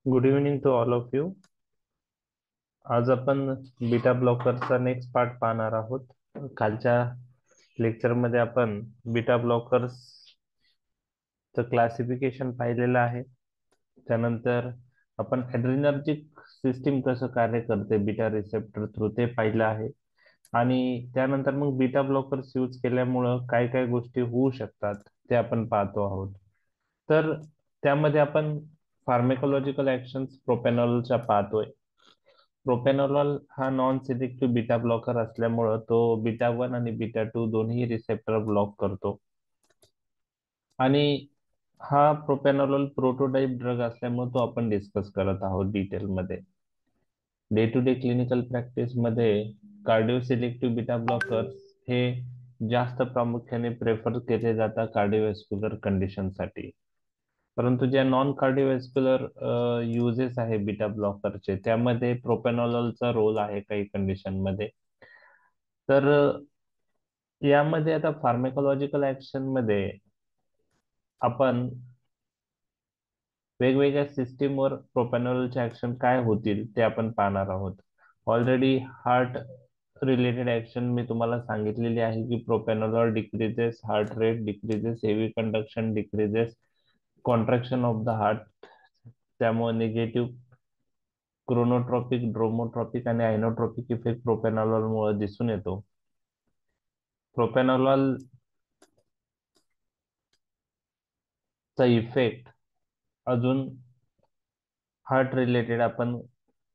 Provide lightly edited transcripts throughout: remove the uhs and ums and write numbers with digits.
Good evening to all of you. आज आपण beta ब्लॉकरचा next part पाहणार आहोत. कालच्या लेक्चरमध्ये आपण बीटा ब्लॉकर्सचं क्लासिफिकेशन पाहिलेलं आहे. त्यानंतर आपण एड्रेनर्जिक सिस्टीम कसं कार्य करते बीटा रिसेप्टर थ्रू ते पाहिलं आहे. आणि त्यानंतर मग बीटा ब्लॉकर्स यूज केल्यामुळं काय काय गोष्टी होऊ शकतात ते आपण पाहतो आहोत. तर त्यामध्ये आपण फार्मेकोलॉजिकल ऍक्शन्स प्रोपॅनॉलच्या पाहतोय. प्रोपॅनॉलॉल हा नॉन सिलेक्टिव्ह बीटा ब्लॉकर असल्यामुळं तो बीटा 1 आणि बीटा 2 दोन्ही रिसेप्टर ब्लॉक करतो. आणि हा प्रोपॅनॉलॉल प्रोटोटाइप ड्रग असल्यामुळे तो आपण डिस्कस करत आहोत डिटेलमध्ये. Day to day clinical practice मध्ये कार्डिओ सिलेक्टिव्ह बीटा ब्लॉकर्स हे जास्त प्रामुख्याने प्रेफर केले जातात कार्डिओव्हॅस्क्युलर कंडिशनसाठी. परंतु ज्या नॉन कार्डिओव्हॅस्क्युलर युजेस आहे बीटा ब्लॉकरचे त्यामध्ये प्रोपॅनॉलॉलचा रोल आहे काही कंडिशन मध्ये. तर यामध्ये आता फार्मेकोलॉजिकल ऍक्शन मध्ये आपण वेगवेगळ्या सिस्टीमवर प्रोपॅनॉलचे ऍक्शन काय होतील ते आपण पाहणार आहोत. ऑलरेडी हार्ट रिलेटेड ऍक्शन मी तुम्हाला सांगितलेली आहे की propranolol decreases heart rate, decreases AV conduction, decreases contraction of the heart. त्यामुळे निगेटिव्ह क्रोनोट्रॉपिक, ड्रोमोट्रॉपिक आणि आयनोट्रॉपिक इफेक्ट प्रोपॅनॉलॉल मुळे दिसून येतो. प्रोपॅनॉलॉल चा इफेक्ट अजून हार्ट रिलेटेड आपण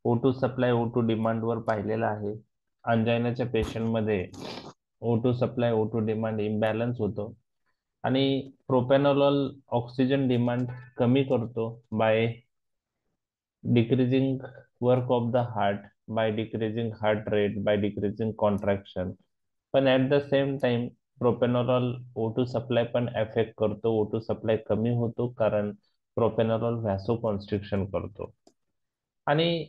O2 सप्लाय O2 डिमांड वर पाहिलेला आहे. अंजायनाच्या पेशंटमध्ये O2 supply O2 demand imbalance होतो आणि प्रोपॅनॉलॉल ऑक्सिजन डिमांड कमी करतो by decreasing work of the heart, by decreasing heart rate, by decreasing contraction. पण at the same time propranolol O2 supply पण अफेक्ट करतो. O2 सप्लाय कमी होतो कारण प्रोपॅनॉलॉल व्हॅसो कॉन्स्ट्रिक्शन करतो. आणि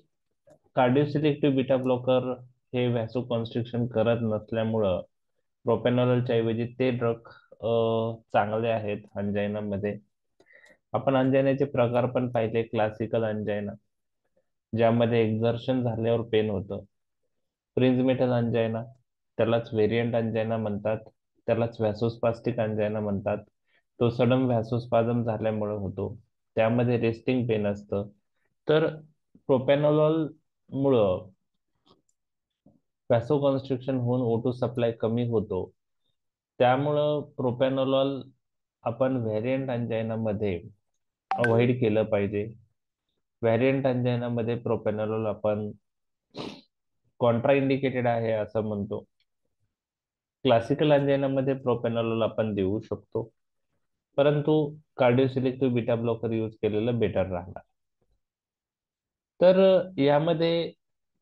कार्डिओसिलेक्टिव्ह बीटा ब्लॉकर हे व्हॅसो कॉन्स्ट्रिक्शन करत नसल्यामुळं प्रोपॅनॉलॉलच्या ऐवजी ते ड्रग चांगले आहेत अंजायनामध्ये. आपण अंजायनाचे प्रकार पण पाहिले. क्लासिकल अंजायना ज्यामध्ये एक्झर्शन झाल्यावर पेन होतं. प्रिन्झमेटल अंजायना त्यालाच व्हेरियंट अंजायना म्हणतात, त्यालाच व्हॅसोस्पास्टिक अंजायना म्हणतात. तो सडन व्हॅसोस्पाझम झाल्यामुळे होतो, त्यामध्ये रेस्टिंग पेन असतं. तर प्रोपॅनॉलॉल मुळं व्हॅसोकॉन्स्ट्रिक्शन होऊन O2 सप्लाय कमी होतो. त्यामुळं प्रोपॅनॉलॉल आपण व्हेरियंट अंजायनामध्ये अवॉइड केलं पाहिजे. व्हेरियंट अंजायनामध्ये प्रोपॅनॉलॉल आपण कॉन्ट्रा इंडिकेटेड आहे असं म्हणतो. क्लासिकल अंजायनामध्ये प्रोपॅनॉलॉल आपण देऊ शकतो, परंतु कार्डिओसिलेक्टिव्ह बीटा ब्लॉकर यूज केलेलं बेटर राहणार. तर यामध्ये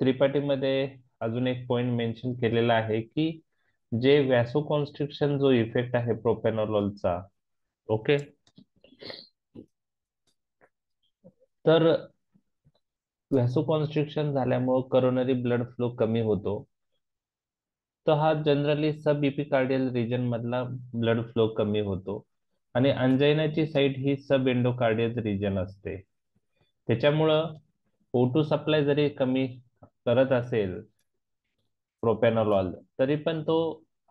त्रिपाठीमध्ये अजून एक पॉइंट मेन्शन केलेला आहे की जे व्हॅसोकॉन्स्ट्रिक्शन जो इफेक्ट आहे प्रोपॅनॉलॉलचा, ओके, तर व्हॅसोकॉन्स्ट्रिक्शन झाल्यामुळे करोनरी ब्लड फ्लो कमी होतो. तर हा जनरली सब इपिकार्डियल रिजन मधला ब्लड फ्लो कमी होतो आणि अंजायनाची साईट ही सब एंडोकार्डियल रिजन असते. त्याच्यामुळं O2 सप्लाय जरी कमी करत असेल प्रोपॅनॉलॉल, तरी पण तो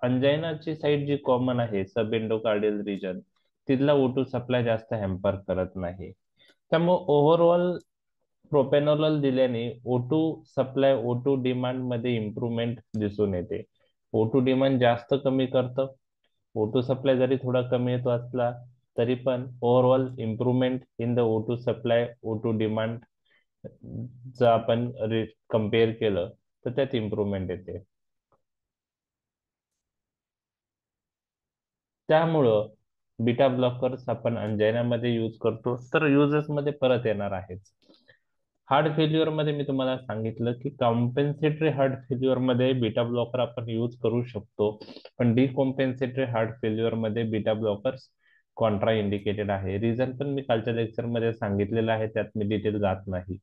अंजायनाची साईट जी कॉमन आहे सब एंडोकार्डियल रिजन तिथला O2 सप्लाय जास्त हॅम्पर करत नाही. त्यामुळे ओव्हरऑल प्रोपॅनॉलॉल दिल्याने O2 सप्लाय O2 डिमांड मध्ये इम्प्रूव्हमेंट दिसून येते. O2 डिमांड जास्त कमी करतं. O2 सप्लाय जरी थोडा कमी येतो असला तरी पण overall improvement in the O2 supply O2 demand जर आपण कम्पेअर केलं तर त्यात इम्प्रूव्हमेंट येते. त्यामुळं बीटा ब्लॉकर्स आपण अंजायनामध्ये यूज करतो. तर युजेस मध्ये परत येणार आहेच. हार्ट फेल्युअर मध्ये मी तुम्हाला सांगितलं की कॉम्पेन्सेटरी हार्ट फेल्युअर मध्ये बीटा ब्लॉकर आपण यूज करू शकतो, पण डिकॉम्पेन्सेटरी हार्ट फेल्युअर मध्ये बीटा ब्लॉकर्स कॉन्ट्रा इंडिकेटेड आहे. रिझन पण मी कालच्या लेक्चर मध्ये सांगितलेलं आहे, त्यात मी डिटेल जात नाही.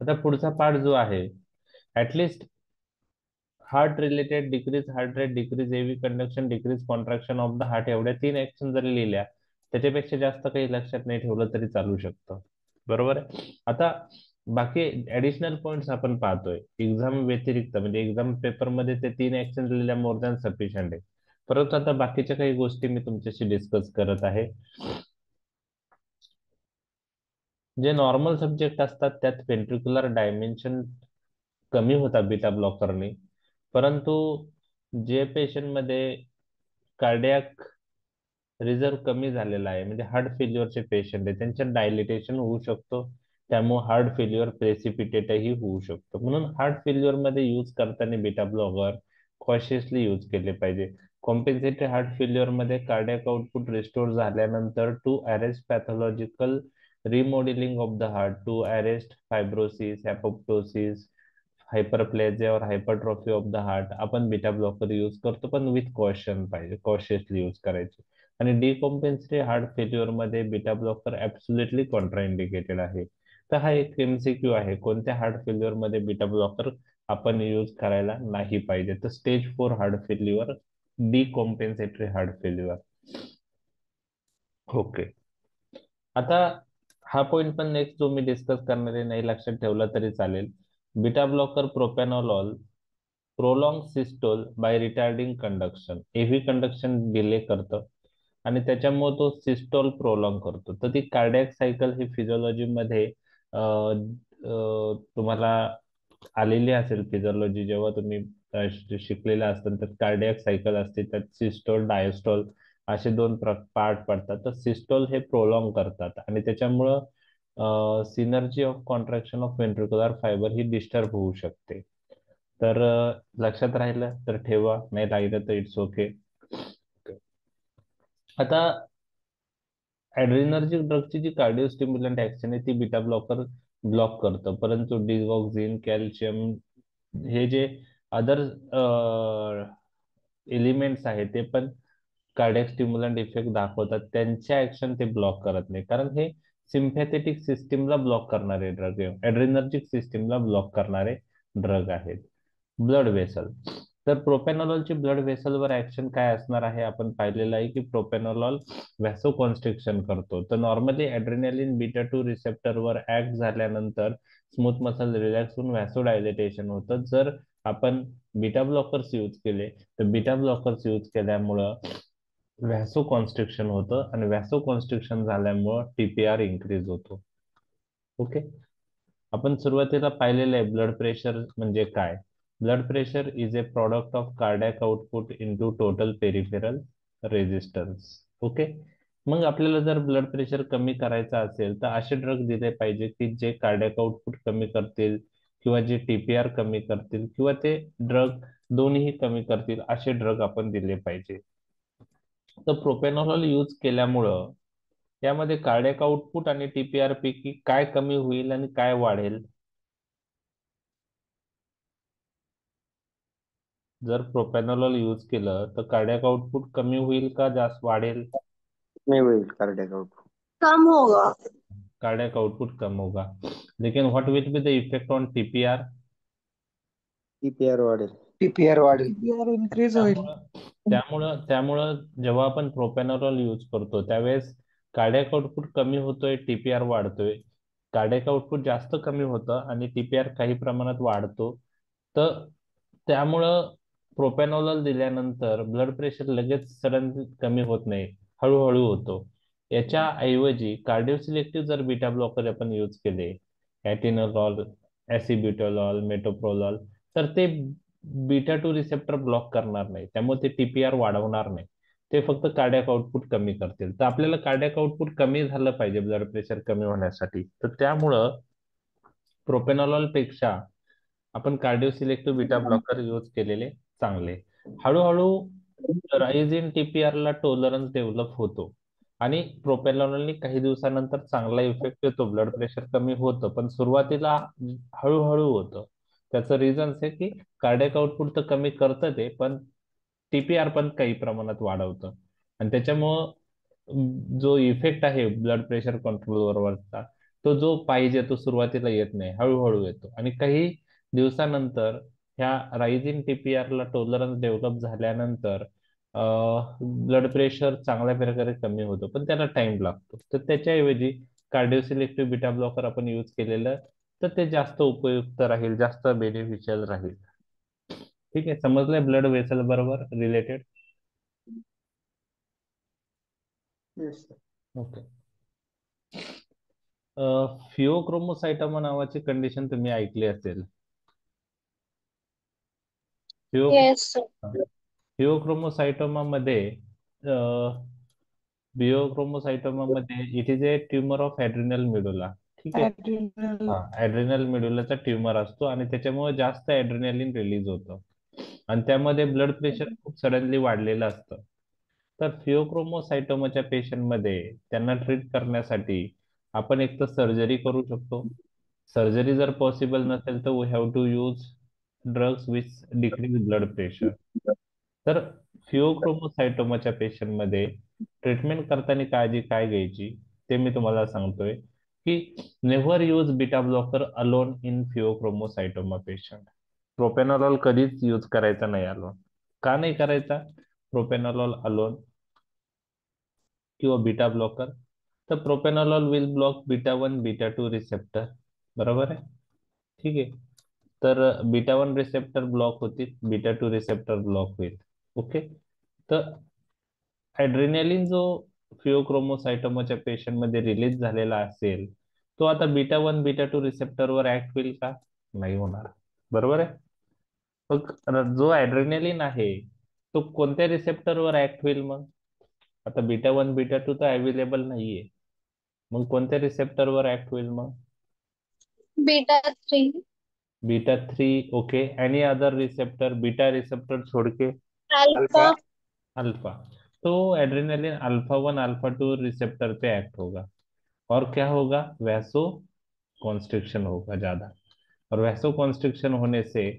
आता पुढचा पार्ट जो आहे, at least heart related decrease heart rate, decrease heavy conduction, decrease contraction of the heart, एवढ्या 3 ऍक्शन जरी लिहिल्या त्याच्यापेक्षा जास्त काही लक्षात नाही ठेवलं तरी चालू शकतं. बरोबर आहे. आता बाकी ऍडिशनल पॉइंट्स आपण पाहतोय एक्झाम व्यतिरिक्त, म्हणजे एक्झाम पेपरमध्ये ते 3 ऍक्शन लिहिल्या मोर दॅन सफिशियंट आहे. परंतु आता बाकीच्या काही गोष्टी मी तुमच्याशी डिस्कस करत आहे. जे नॉर्मल सब्जेक्ट असतात त्यात व्हेंट्रिक्युलर डायमेन्शन कमी होता बीटा ब्लॉकरने, परंतु जे पेशंटमध्ये कार्डियाक रिझर्व कमी झालेला आहे, म्हणजे हार्ट फेल्युअरचे पेशंट आहे, त्यांच्यात डायलिटेशन होऊ शकतो. त्यामुळे हार्ट फेल्युअर प्रेसिपिटेटही होऊ शकतो. म्हणून हार्ट फेल्युअर मध्ये यूज करताना बीटा ब्लॉकर कॉशियसली यूज केले पाहिजे. कॉम्पेन्सेटरी हार्ट फेल्युअर मध्ये कार्डियाक आउटपुट रिस्टोर झाल्यानंतर to arrest pathological remodeling of the heart, to arrest fibrosis, apoptosis, hyperplasia और हायपरट्रॉफी ऑफ द हार्ट आपण बीटा ब्लॉकर यूज करतो, पण विथ कॉशन पाहिजे, cautiously use करायचे. आणि डिकॉम्पेन्सेटरी हार्ट फेल्युअर मध्ये बीटा ब्लॉकर ऍब्सोल्युटली कॉन्ट्राइंडिकेटेड आहे. तर हा एक एमसीक्यू आहे, कोणत्या हार्ट फेल्युअर मध्ये बीटा ब्लॉकर आपण यूज करायला नाही पाहिजे. तर stage 4 heart failure, decompensatory heart failure. Okay. आता हा पॉइंट पण नेक्स्ट जो मी डिस्कस करणार आहे, नाही लक्षात ठेवला तरी चालेल. Beta blocker propranolol prolong systole by retarding conduction, AV conduction delay करतं आणि त्याच्यामुळे तो सिस्टोल प्रोलॉंग करतो. तर ती कार्डियक सायकल ही फिजिओलॉजी मध्ये तुम्हाला आलेली असेल. फिजिओलॉजी जेव्हा तुम्ही शिकलेला असताल तर कार्डियक सायकल असते, त्यात सिस्टोल डायस्टोल असे 2 पार्ट पडतात. तर सिस्टोल हे प्रोलॉंग करतात आणि त्याच्यामुळं synergy of contraction of ventricular fibre he disturb होऊ शकते. तर लक्षात राहिलं तर ठेवा, नाही राहिलं तर इट्स ओके. आता ऍड्रेनर्जिक ड्रगची जी कार्डिओस्टिम्युलंट ऍक्शन आहे ती बीटा ब्लॉकर ब्लॉक करतं, परंतु डिगॉक्झिन, कॅल्शियम हे जे अदर एलिमेंट्स आहेत ते पण कार्डियक स्टिम्युलंट इफेक्ट दाखवतात, त्यांच्या ऍक्शन ते ब्लॉक करत नाही, कारण हे सिम्पॅथेटिक सिस्टीमला ब्लॉक करणारे ड्रग आहे, ऍड्रेनर्जिक सिस्टीमला ब्लॉक करणारे ड्रग आहेत. ब्लड वेसल, तर प्रोपॅनॉलॉलची ब्लड वेसलवर ऍक्शन काय असणार आहे, आपण पाहिलेलं आहे की प्रोपॅनॉलॉल व्हॅसोकॉन्स्ट्रिक्शन करतो. तर नॉर्मली ऍड्रेनालिन बीटा 2 रिसेप्टरवर ऍक्ट झाल्यानंतर स्मूथ मसल रिलॅक्स होऊन व्हॅसोडायलेटेशन होतं. जर आपण बीटा ब्लॉकर्स यूज केले, तर बीटा ब्लॉकर्स यूज केल्यामुळं व्हॅसो कॉन्स्ट्रिक्शन होतं आणि व्हॅसो कॉन्स्ट्रिक्शन झाल्यामुळं टीपीआर इन्क्रीज होतो. ओके. आपण सुरुवातीला पाहिलेलं आहे ब्लड प्रेशर म्हणजे काय. Blood pressure is a product of cardiac output into total peripheral resistance. Okay. मग आपल्याला जर ब्लड प्रेशर कमी करायचं असेल तर असे ड्रग दिले पाहिजे की जे कार्डियक आउटपुट कमी करतील, किंवा जे टीपीआर कमी करतील, किंवा ते ड्रग दोन्ही कमी करतील, असे ड्रग आपण दिले पाहिजे. तर प्रोपेनॉलॉल यूज केल्यामुळं यामध्ये कार्डियक आउटपुट आणि टीपीआर पैकी काय कमी होईल आणि काय वाढेल. जर प्रोपॅनॉलॉल यूज केलं तर कार्डियक आउटपुट कमी होईल का जास्त वाढेल. नहीं हुई कार्डियक आउटपुट। कम होगा। कार्डियक आउटपुट कम होगा, लेकिन what will be the effect on TPR. TPR वाढेल। टीपीआर वाढेल। टीपीआर इन्क्रीज होईल। त्यामुळं त्यामुळं त्यामुळं जेव्हा आपण प्रोपॅनॉलॉल यूज करतो त्यावेळेस कार्डियक आउटपुट कमी होतोय, टीपीआर वाढतोय. कार्डियक आउटपुट जास्त कमी होतं आणि टीपीआर काही प्रमाणात वाढतो. तर त्यामुळं प्रोपॅनॉलॉल दिल्यानंतर ब्लड प्रेशर लगेच सडन कमी होत नाही, हळूहळू होतो. याच्या ऐवजी कार्डिओसिलेक्टिव्ह जर बीटा ब्लॉकर आपण यूज केले, ॲटिनोलॉल, ॲसिब्युटोलॉल, मेटोप्रोलॉल, तर ते बीटा 2 रिसेप्टर ब्लॉक करणार नाही, त्यामुळे ते टीपीआर वाढवणार नाही. ते फक्त कार्डियक आउटपुट कमी करतील. तर आपल्याला कार्डियक आउटपुट कमी झालं पाहिजे ब्लड प्रेशर कमी होण्यासाठी. तर त्यामुळं प्रोपेनॉलॉल पेक्षा आपण cardio selective beta blocker use केलेले चांगले. हळूहळू राईज इन टीपीआर ला टॉलरन्स डेव्हलप होतो आणि प्रोपेनॉलॉलनी काही दिवसानंतर चांगला इफेक्ट येतो, ब्लड प्रेशर कमी होतं, पण सुरुवातीला हळूहळू होतं. त्याचं रिझन आहे की कार्डियक आउटपुट तर कमी करतं ते, पण टीपीआर पण काही प्रमाणात वाढवतं आणि त्याच्यामुळं जो इफेक्ट आहे ब्लड प्रेशर कंट्रोलवरचा, तो जो पाहिजे तो सुरुवातीला येत नाही, हळूहळू येतो. आणि काही दिवसानंतर ह्या रायझिंग टीपीआर ला टॉलरन्स डेव्हलप झाल्यानंतर ब्लड प्रेशर चांगल्या प्रकारे कमी होतं, पण त्याला टाइम लागतो. तर त्याच्याऐवजी कार्डिओ सिलेक्टिव्ह बीटा ब्लॉकर आपण यूज केलेलं, तर ते जास्त उपयुक्त राहील, जास्त बेनिफिशियल राहील. ठीक आहे, समजलंय ब्लड वेसल बरोबर रिलेटेड. Yes sir. ओके. फिओक्रोमोसायटोमा नावाची कंडिशन तुम्ही ऐकली असेल. फिओ येस सर. फिओक्रोमोसायटोमा मध्ये फिओक्रोमोसायटोमा मध्ये it is a tumour of adrenal medulla. ठीक आहे. ऍड्रिनल. हा, ऍड्रिनल मेडुलाचा ट्युमर असतो आणि त्याच्यामुळे जास्त ऍड्रिनलिन रिलीज होतं आणि त्यामध्ये ब्लड प्रेशर खूप सडनली वाढलेलं असतं. तर फिओक्रोमोसायटोमाच्या पेशंटमध्ये त्यांना ट्रीट करण्यासाठी आपण एक तर सर्जरी करू शकतो. सर्जरी जर पॉसिबल नसेल तर we have to use drugs which decrease blood pressure. तर फिओक्रोमोसायटोमाच्या पेशंटमध्ये ट्रीटमेंट करताना काळजी काय घ्यायची ते मी तुम्हाला सांगतोय की never use beta blocker alone in pheochromocytoma patient. Propranolol कधीच यूज करायचा नाही अलोन. का नाही करायचा प्रोपेनॉलॉल अलोन किंवा बीटा ब्लॉकर? तर propranolol will block beta 1 beta 2 receptor, बरोबर आहे. ठीक आहे. तर बीटा 1 रिसेप्टर ब्लॉक होतील, बीटा 2 रिसेप्टर ब्लॉक होईल. ओके. तर ऍड्रेनालिन जो फिओक्रोमोसायटोमाच्या पेशंटमध्ये रिलीज झालेला असेल, तो आता बीटा 1 बीटा 2 रिसेप्टरवर ऍक्ट होईल का? नाही होणार, बरोबर आहे. मग जो ऍड्रेनालिन आहे तो कोणत्या रिसेप्टरवर ऍक्ट होईल मग? आता बीटा 1 बीटा 2 तर अवेलेबल नाहीये, मग कोणत्या रिसेप्टरवर ऍक्ट होईल मग? Beta 3. Beta 3. Okay. Any other receptor beta receptor छोड़ के? अल्फा. अल्फा. अल्फा. तो एड्रेनालिन अल्फा 1 अल्फा 2 रिसेप्टर पे एक्ट होगा और क्या होगा? वैसो कॉन्स्ट्रिक्शन होगा ज्यादा, और वैसो कॉन्स्ट्रिक्शन होने से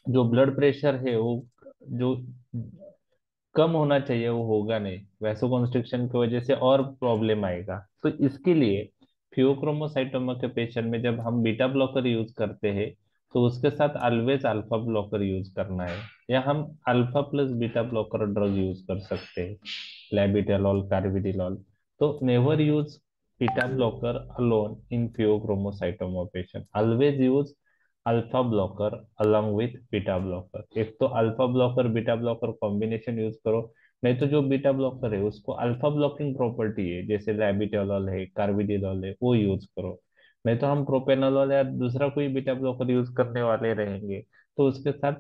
जो ब्लड प्रेशर है वो जो कम होना चाहिए वो होगा नहीं, वैसो कॉन्स्ट्रिक्शन की वजह से और प्रॉब्लम आएगा. तो इसके लिए फियोक्रोमोसाइटोमा के पेशेंट में जब हम बीटा ब्लॉकर यूज करते हैं तो उसके साथ ऑलवेज अल्फा ब्लॉकर यूज करना है, या हम alpha plus beta blocker drug use कर सकते हैं, लैबिटेलॉल कार्बिडिलॉल. तो never use beta blocker alone in pheochromocytoma patient, always use alpha blocker along with beta blocker. एक तो alpha blocker beta blocker combination use करो, नहीं तो जो बीटा ब्लॉकर है उसको अल्फा ब्लॉकिंग प्रॉपर्टी है जैसे लैबिटेलॉल है कार्बिडिलॉल है वो यूज करो. नहीं तो हम प्रोपेनोलॉल या दूसरा कोई बीटा ब्लॉकर यूज करने वाले रहेंगे तो उसके साथ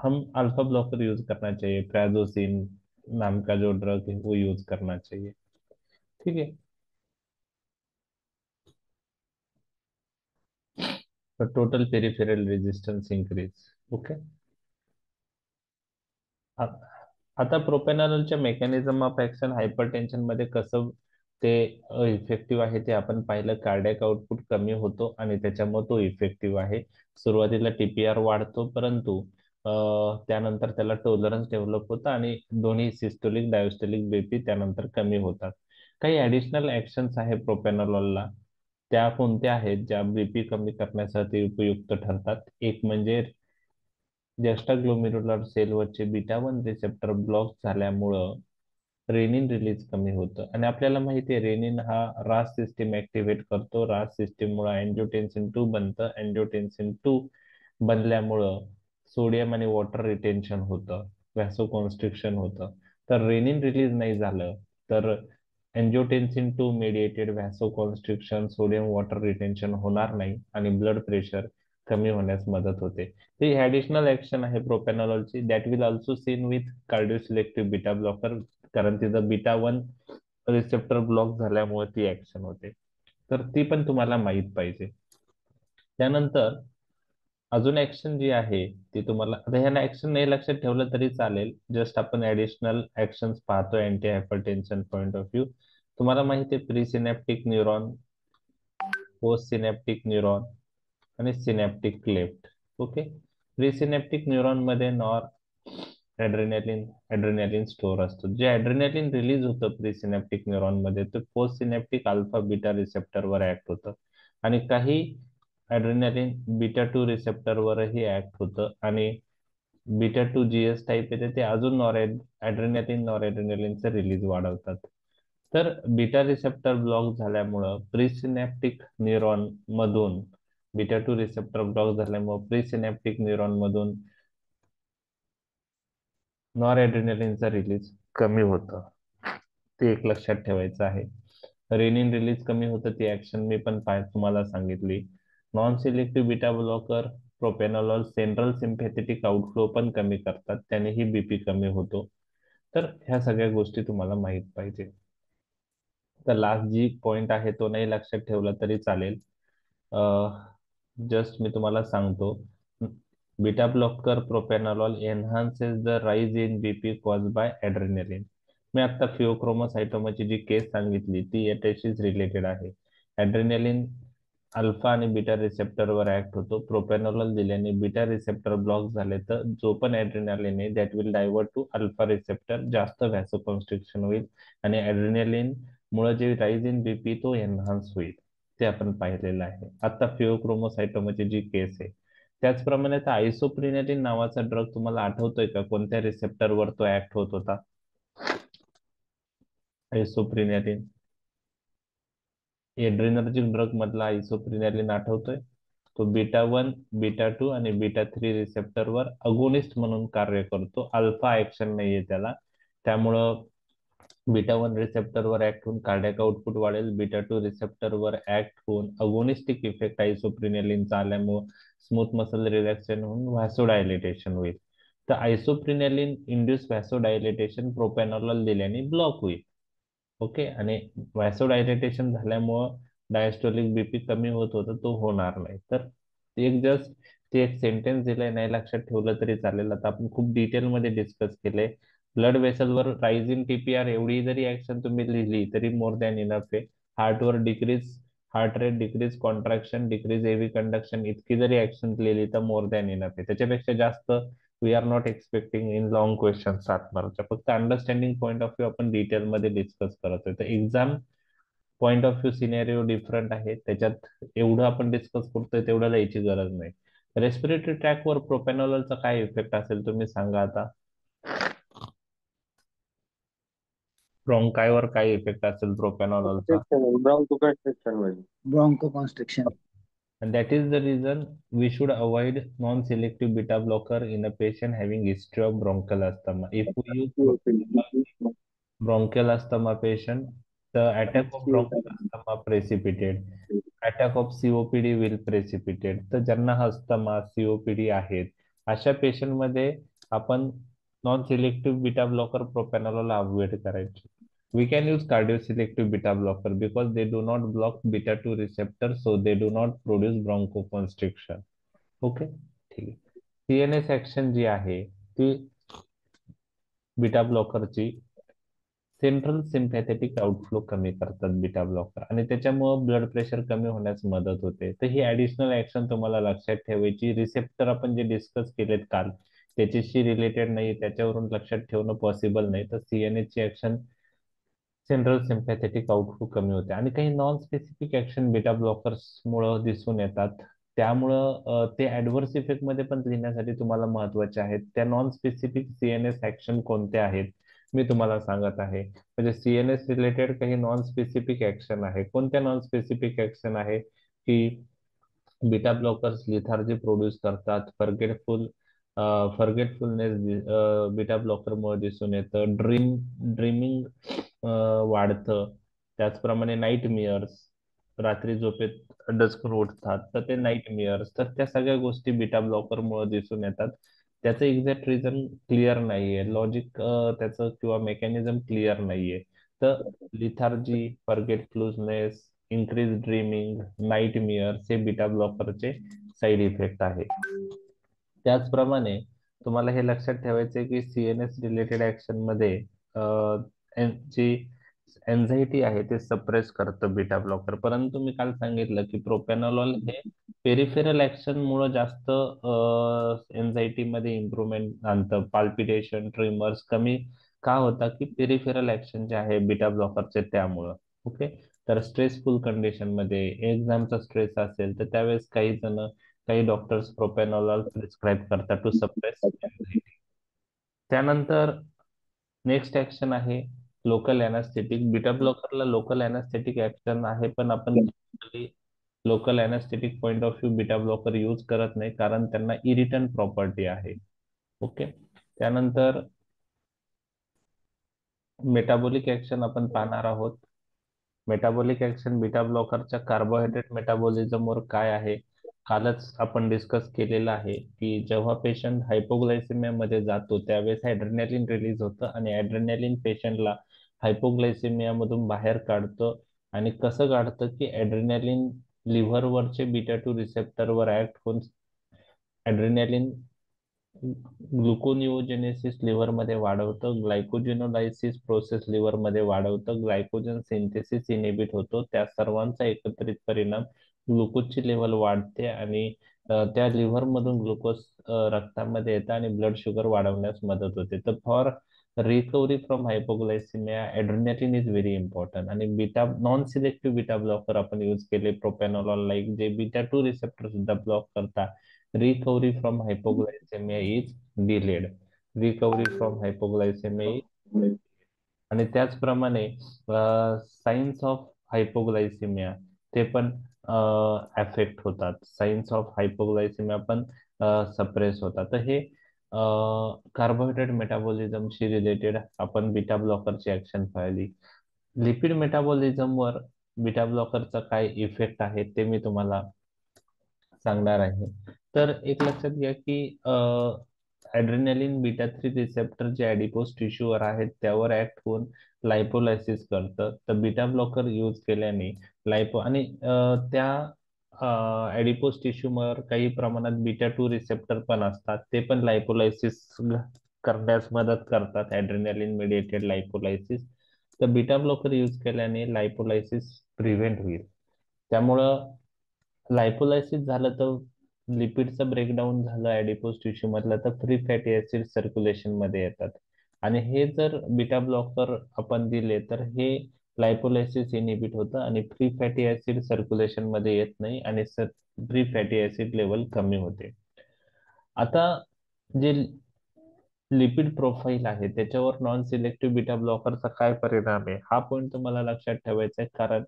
हम अल्फा ब्लॉकर यूज करना चाहिए, प्राजोसिन नाम का जो ड्रग है वो यूज करना चाहिए. ठीक है. तो total peripheral resistance increase. Okay. आता प्रोपेनॉलच्या मेकॅनिझम ऑफ ऍक्शन हायपरटेन्शन मध्ये कसं ते इफेक्टिव्ह आहे ते आपण पाहिलं. कार्डियक आउटपुट कमी होतो आणि त्याच्यामुळे तो इफेक्टिव्ह आहे. सुरुवातीला टीपीआर वाढतो परंतु त्यानंतर त्याला टॉलरन्स डेव्हलप होतं आणि दोन्ही सिस्टोलिक डायस्टोलिक बीपी त्यानंतर कमी होतात. काही ऍडिशनल ऍक्शन्स आहे प्रोपेनॉलॉलला, त्या कोणत्या आहेत ज्या बीपी कमी करण्यासाठी उपयुक्त ठरतात? एक म्हणजे जस्टाग्लोमेरुलर सेलवरचे बीटा 1 रिसेप्टर ब्लॉक झाल्यामुळं रेनिन रिलीज कमी होतं आणि आपल्याला माहिती आहे रेनिन हा रास सिस्टीम ऍक्टिव्हेट करतो. रास सिस्टीम मुळे अँजिओटेन्सिन 2 बनतं. अँजिओटेन्सिन 2 बनल्यामुळं सोडियम आणि वॉटर रिटेन्शन होतं, व्हॅसोकॉन्स्ट्रिक्शन होतं. तर रेनिन रिलीज नाही झालं तर अँजिओटेन्सिन 2 मेडिएटेड व्हॅसोकॉन्स्ट्रिक्शन सोडियम वॉटर रिटेन्शन होणार नाही आणि ब्लड प्रेशर कमी होण्यास मदत होते. ती ऍडिशनल ऍक्शन आहे प्रोपेनॉलॉलची, that will also seen with cardioselective beta blocker, कारण तिथं बीटा 1 रिसेप्टर ब्लॉक झाल्यामुळे ती ऍक्शन होते. तर ती पण तुम्हाला माहित पाहिजे. त्यानंतर अजून ऍक्शन जी आहे ती तुम्हाला, आता ह्या ऍक्शन नाही लक्षात ठेवलं तरी चालेल, जस्ट आपण ऍडिशनल ऍक्शन्स पाहतोय anti hypertension point of view. तुम्हाला माहिती आहे presynaptic neuron, post synaptic neuron आणि synaptic cleft. Okay. Presynaptic neuron मध्ये ऍड्रेनालिन स्टोअर असतो. जे ऍड्रेनालिन रिलीज होतं प्रीसिनॅप्टिक न्यूरॉन मध्ये ते पोस्ट सिनॅप्टिक अल्फा बीटा रिसेप्टरवर ऍक्ट होतं आणि काही ऍड्रेनालिन बीटा 2 रिसेप्टरवरही ऍक्ट होतं आणि बीटा 2 जीएस टाईप येते ते अजून ऍड्रेनालिन नॉर ऍड्रेनालिनचं रिलीज वाढवतात. तर बीटा रिसेप्टर ब्लॉक झाल्यामुळं प्रीसिनॅप्टिक न्यूरॉन मधून बीटा 2 रिसेप्टर ब्लॉक झाल्यामुळं प्रीसिनॅप्टिक न्यूरॉन मधून नॉरएड्रेनालिनचा रिलीज कमी होतं. ते एक लक्षात ठेवायचं आहे. रेनिन रिलीज कमी होतं, ती ऍक्शन मी पण तुम्हाला सांगितली. Non selective beta blocker propranolol central sympathetic outflow पण कमी करतात, त्यानेही बीपी कमी होतो. तर ह्या सगळ्या गोष्टी तुम्हाला माहित पाहिजे. तर लास्ट जी पॉइंट आहे तो नाही लक्षात ठेवला तरी चालेल. जस्ट मी तुम्हाला सांगतो. Beta blocker propranolol enhances the rise in BP cause by adrenaline. मी आता फिओक्रोमोसायटोमाची जी केस सांगितली ती याच्याशीच रिलेटेड आहे. ऍड्रेनलिन अल्फा आणि बीटा रिसेप्टरवर ऍक्ट होतो. प्रोपेनॉलॉल दिल्याने बीटा रिसेप्टर ब्लॉक झाले तर जो पण ऍड्रेनालिन आहे that will divert to alpha receptor, जास्त व्हॅसोकॉन्स्ट्रिक्शन होईल आणि ऍड्रेनालिन मुळे जे राईज इन बीपी तो एनहान्स होईल. ते आपण पाहिलेलं आहे आता फिओक्रोमोसायटोमाची जी केस आहे. त्याचप्रमाणे आता आयसोप्रिनेलिन नावाचा ड्रग तुम्हाला आठवतोय का, कोणत्या रिसेप्टरवर तो ऍक्ट होत होता? आयसोप्रिनेलिन, एड्रेनर्जिक ड्रग मधला आयसोप्रिनेलिन आठवतोय? तो बीटा 1, बीटा 2 आणि बीटा 3 रिसेप्टरवर अगोनिस्ट म्हणून कार्य करतो. अल्फा ऍक्शन नाहीये त्याला, त्यामुळं बीटा 1 रिसेप्टरवर ऍक्ट होऊन कार्डियाक आउटपुट वाढेल. बीटा 2 रिसेप्टरवर ऍक्ट होऊन अगोनिस्टिक इफेक्ट आयसोप्रिनेलिनचा आल्यामुळे स्मूथ मसल रिलॅक्सेशन होऊन व्हॅसोडायलेटेशन होईल. तर आयसोप्रिनेलिन इंड्यूस व्हॅसोडायलेटेशन प्रोपॅनॉलॉल दिल्याने ब्लॉक होईल. ओके, आणि व्हॅसोडायलेटेशन झाल्यामुळं डायस्टोलिक बीपी कमी होत होतं, तो होणार नाही. तर ते एक सेंटेन्स दिलंय, नाही लक्षात ठेवलं तरी चालेल. आता आपण खूप डिटेलमध्ये डिस्कस केले. ब्लड वेसलवर राईज इन टीपीआर एवढी जरी ऍक्शन तुम्ही लिहिली तरी मोर दॅन इनफ आहे. हार्टवर decrease, heart rate decrease, contraction decrease, AV conduction इतकी जरी ऍक्शन लिहिली तर मोर दॅन इनफ आहे. त्याच्यापेक्षा जास्त we are not expecting in long question 7 मार्कच्या. फक्त अंडरस्टँडिंग पॉईंट ऑफ व्ह्यू आपण डिटेलमध्ये डिस्कस करत आहे. तर exam point of view scenario different आहे, त्याच्यात एवढं आपण डिस्कस करतोय तेवढं लिहायची गरज नाही. रेस्पिरेटरी ट्रॅकवर प्रोपॅनॉलचा काय इफेक्ट असेल तुम्ही सांगा आता. ब्रोंकायवर काय इफेक्ट असेल प्रोपॅनॉलचा? Bronchoconstriction. And that is the reason we should avoid non-selective beta blocker in a patient having history of bronchial asthma. If we use bronchial asthma patient, the attack of bronchial asthma precipitate, attack of COPD will precipitate. तर ज्यांना asthma COPD आहेत अशा patient मध्ये आपण non selective beta blocker propranolol avoid करायचे. We can use cardioselective beta blocker because they do not block beta 2 receptor, so they do not produce bronchoconstriction. Okay, ठीक आहे. CNS action जी आहे ती beta ब्लॉकरची central sympathetic outflow कमी करतात beta blocker, आणि त्याच्यामुळे blood pressure कमी होण्यास मदत होते. तर ही ऍडिशनल ऍक्शन तुम्हाला लक्षात ठेवायची. रिसेप्टर आपण जे डिस्कस केलेत काल त्याच्याशी रिलेटेड नाही, त्याच्यावरून लक्षात ठेवणं पॉसिबल नाही. तर सीएनएस ची ऍक्शन सेंट्रल सिम्पॅथेटिक आउटफ्लो कमी होते, आणि काही non specific action beta blockers मुळे दिसून येतात. त्यामुळं ते ऍडव्हर्स इफेक्ट मध्ये पण लिहिण्यासाठी तुम्हाला महत्वाचे आहेत. त्या नॉन स्पेसिफिक सीएनएस ऍक्शन कोणत्या आहेत मी तुम्हाला सांगत आहे. म्हणजे सीएनएस रिलेटेड काही नॉन स्पेसिफिक ऍक्शन आहे. कोणत्या नॉन स्पेसिफिक ऍक्शन आहे की बीटा ब्लॉकर्स लिथार्जी प्रोड्यूस करतात, फॉरगेटफुलनेस बीटा ब्लॉकर मुळे दिसून येतं, ड्रीमिंग वाढतं. त्याचप्रमाणे नाईट मिअर्स, रात्री झोपेत डचकून उठतात तर ते नाईट मिअर्स. तर त्या सगळ्या गोष्टी बीटा ब्लॉकर मुळे दिसून येतात. त्याचं एक्झॅक्ट रिझन क्लिअर नाहीये, लॉजिक त्याचं किंवा मेकॅनिझम क्लिअर नाहीये. तर lethargy, forgetfulness, increase dreaming, nightmares हे बीटा ब्लॉकरचे साईड इफेक्ट आहे. त्याचप्रमाणे तुम्हाला हे लक्षात ठेवायचे की सीएनएस रिलेटेड ऍक्शन मध्ये जी एन्झायटी आहे ते सप्रेस करतं बीटा ब्लॉकर. परंतु मी काल सांगितलं की प्रोपॅनॉलॉल हे पेरिफेरल ऍक्शन मुळे जास्त एन्झायटी मध्ये इम्प्रुव्हमेंट आणतं. पाल्पिटेशन, ट्रिमर्स कमी का होता की पेरिफेरल ऍक्शन जे आहे बीटा ब्लॉकरचे त्यामुळं. ओके, तर स्ट्रेसफुल कंडिशन मध्ये एक्झामचा स्ट्रेस असेल तर त्यावेळेस काही डॉक्टर्स प्रोपॅनॉलॉल प्रिस्क्राईब करतात टू सप्रेस एन्झायटी. त्यानंतर नेक्स्ट ऍक्शन आहे लोकल अॅनास्थेटिक, बीटा ब्लॉकरला लोकल अॅनास्थेटिक ऍक्शन आहे, पण आपण local anaesthetic point of view beta blocker use करत नाही, कारण त्यांना इरिटंट प्रॉपर्टी आहे. ओके. त्यानंतर मेटाबॉलिक ऍक्शन आपण पाहणार आहोत. मेटाबॉलिक ऍक्शन बीटा ब्लॉकरच्या कार्बोहायड्रेट मेटाबॉलिझमवर काय आहे, कालच आपण डिस्कस केलेलं आहे की जेव्हा पेशंट हायपोग्लायसेमिया मध्ये जातो त्यावेळेस ऍड्रेनालिन रिलीज होतं आणि ऍड्रेनालिन पेशंटला हायपोग्लायसेमिया मधून बाहेर काढतं. आणि कसं काढतं की ऍड्रेनालिन लिव्हरवरचे बीटा 2 रिसेप्टरवर ऍक्ट होऊन ऍड्रेनालिन ग्लुकोनिओजेनेसिस लिव्हरमध्ये वाढवतं, ग्लायकोजिनोलायसिस प्रोसेस लिव्हरमध्ये वाढवतं, ग्लायकोजन सिंथेसिस इनिबिट होतो. त्या सर्वांचा एकत्रित परिणाम ग्लुकोजची लेवल वाढते आणि त्या लिव्हरमधून ग्लुकोज रक्तामध्ये येतं आणि ब्लड शुगर वाढवण्यास मदत होते. तर for recovery from hypoglycaemia adrenaline is very important. आणि beta non selective beta blocker आपण यूज केले प्रोपॅनोलॉल लाईक, जे बीटा 2 रिसेप्टर सुद्धा ब्लॉक करतात. Recovery from hypoglycemia is delayed. Recovery from hypoglycemia आणि त्याचप्रमाणे सायन्स ऑफ हायपोग्लायसिमिया ते पण अफेक्ट होतात. सायन्स ऑफ हायपोग्लायसिमिया पण सप्रेस होतात. तर हे कार्बोहायड्रेट मेटाबॉलिझमशी रिलेटेड आपण बीटा ब्लॉकरची ऍक्शन पाहिली. लिपिड मेटाबॉलिझमवर बीटा ब्लॉकरचा काय इफेक्ट आहे ते मी तुम्हाला सांगणार आहे. तर एक लक्षात घ्या की ऍड्रेनालिन बीटा 3 रिसेप्टर जे ऍडिपोज टिश्यूवर आहेत त्यावर ऍक्ट होऊन लायपोलायसिस करतं. तर बीटा ब्लॉकर यूज केल्याने लायपो आणि त्या ऍडिपोज टिश्यूवर काही प्रमाणात बीटा 2 रिसेप्टर पण असतात, ते पण लायपोलायसिस करण्यास मदत करतात, ऍड्रेनालिन मिडिएटेड लायपोलायसिस. तर बीटा ब्लॉकर यूज केल्याने लायपोलायसिस प्रिव्हेंट होईल. त्यामुळं लायपोलायसिस झालं तर लिपिडचं ब्रेकडाऊन झालं ऍडिपोज टिश्यू मधलं तर फ्री फॅटी ऍसिड सर्क्युलेशन मध्ये येतात. आणि हे जर बीटा ब्लॉकर आपण दिले तर हे लायपोलायसिस इनिबिट होतं आणि फ्री फॅटी ऍसिड सर्क्युलेशन मध्ये येत नाही आणि फ्री फॅटी ऍसिड लेवल कमी होते. आता जे लिपिड प्रोफाईल आहे त्याच्यावर नॉन सिलेक्टिव्ह बीटा ब्लॉकरचा काय परिणाम आहे हा पॉईंट तुम्हाला लक्षात ठेवायचा आहे, कारण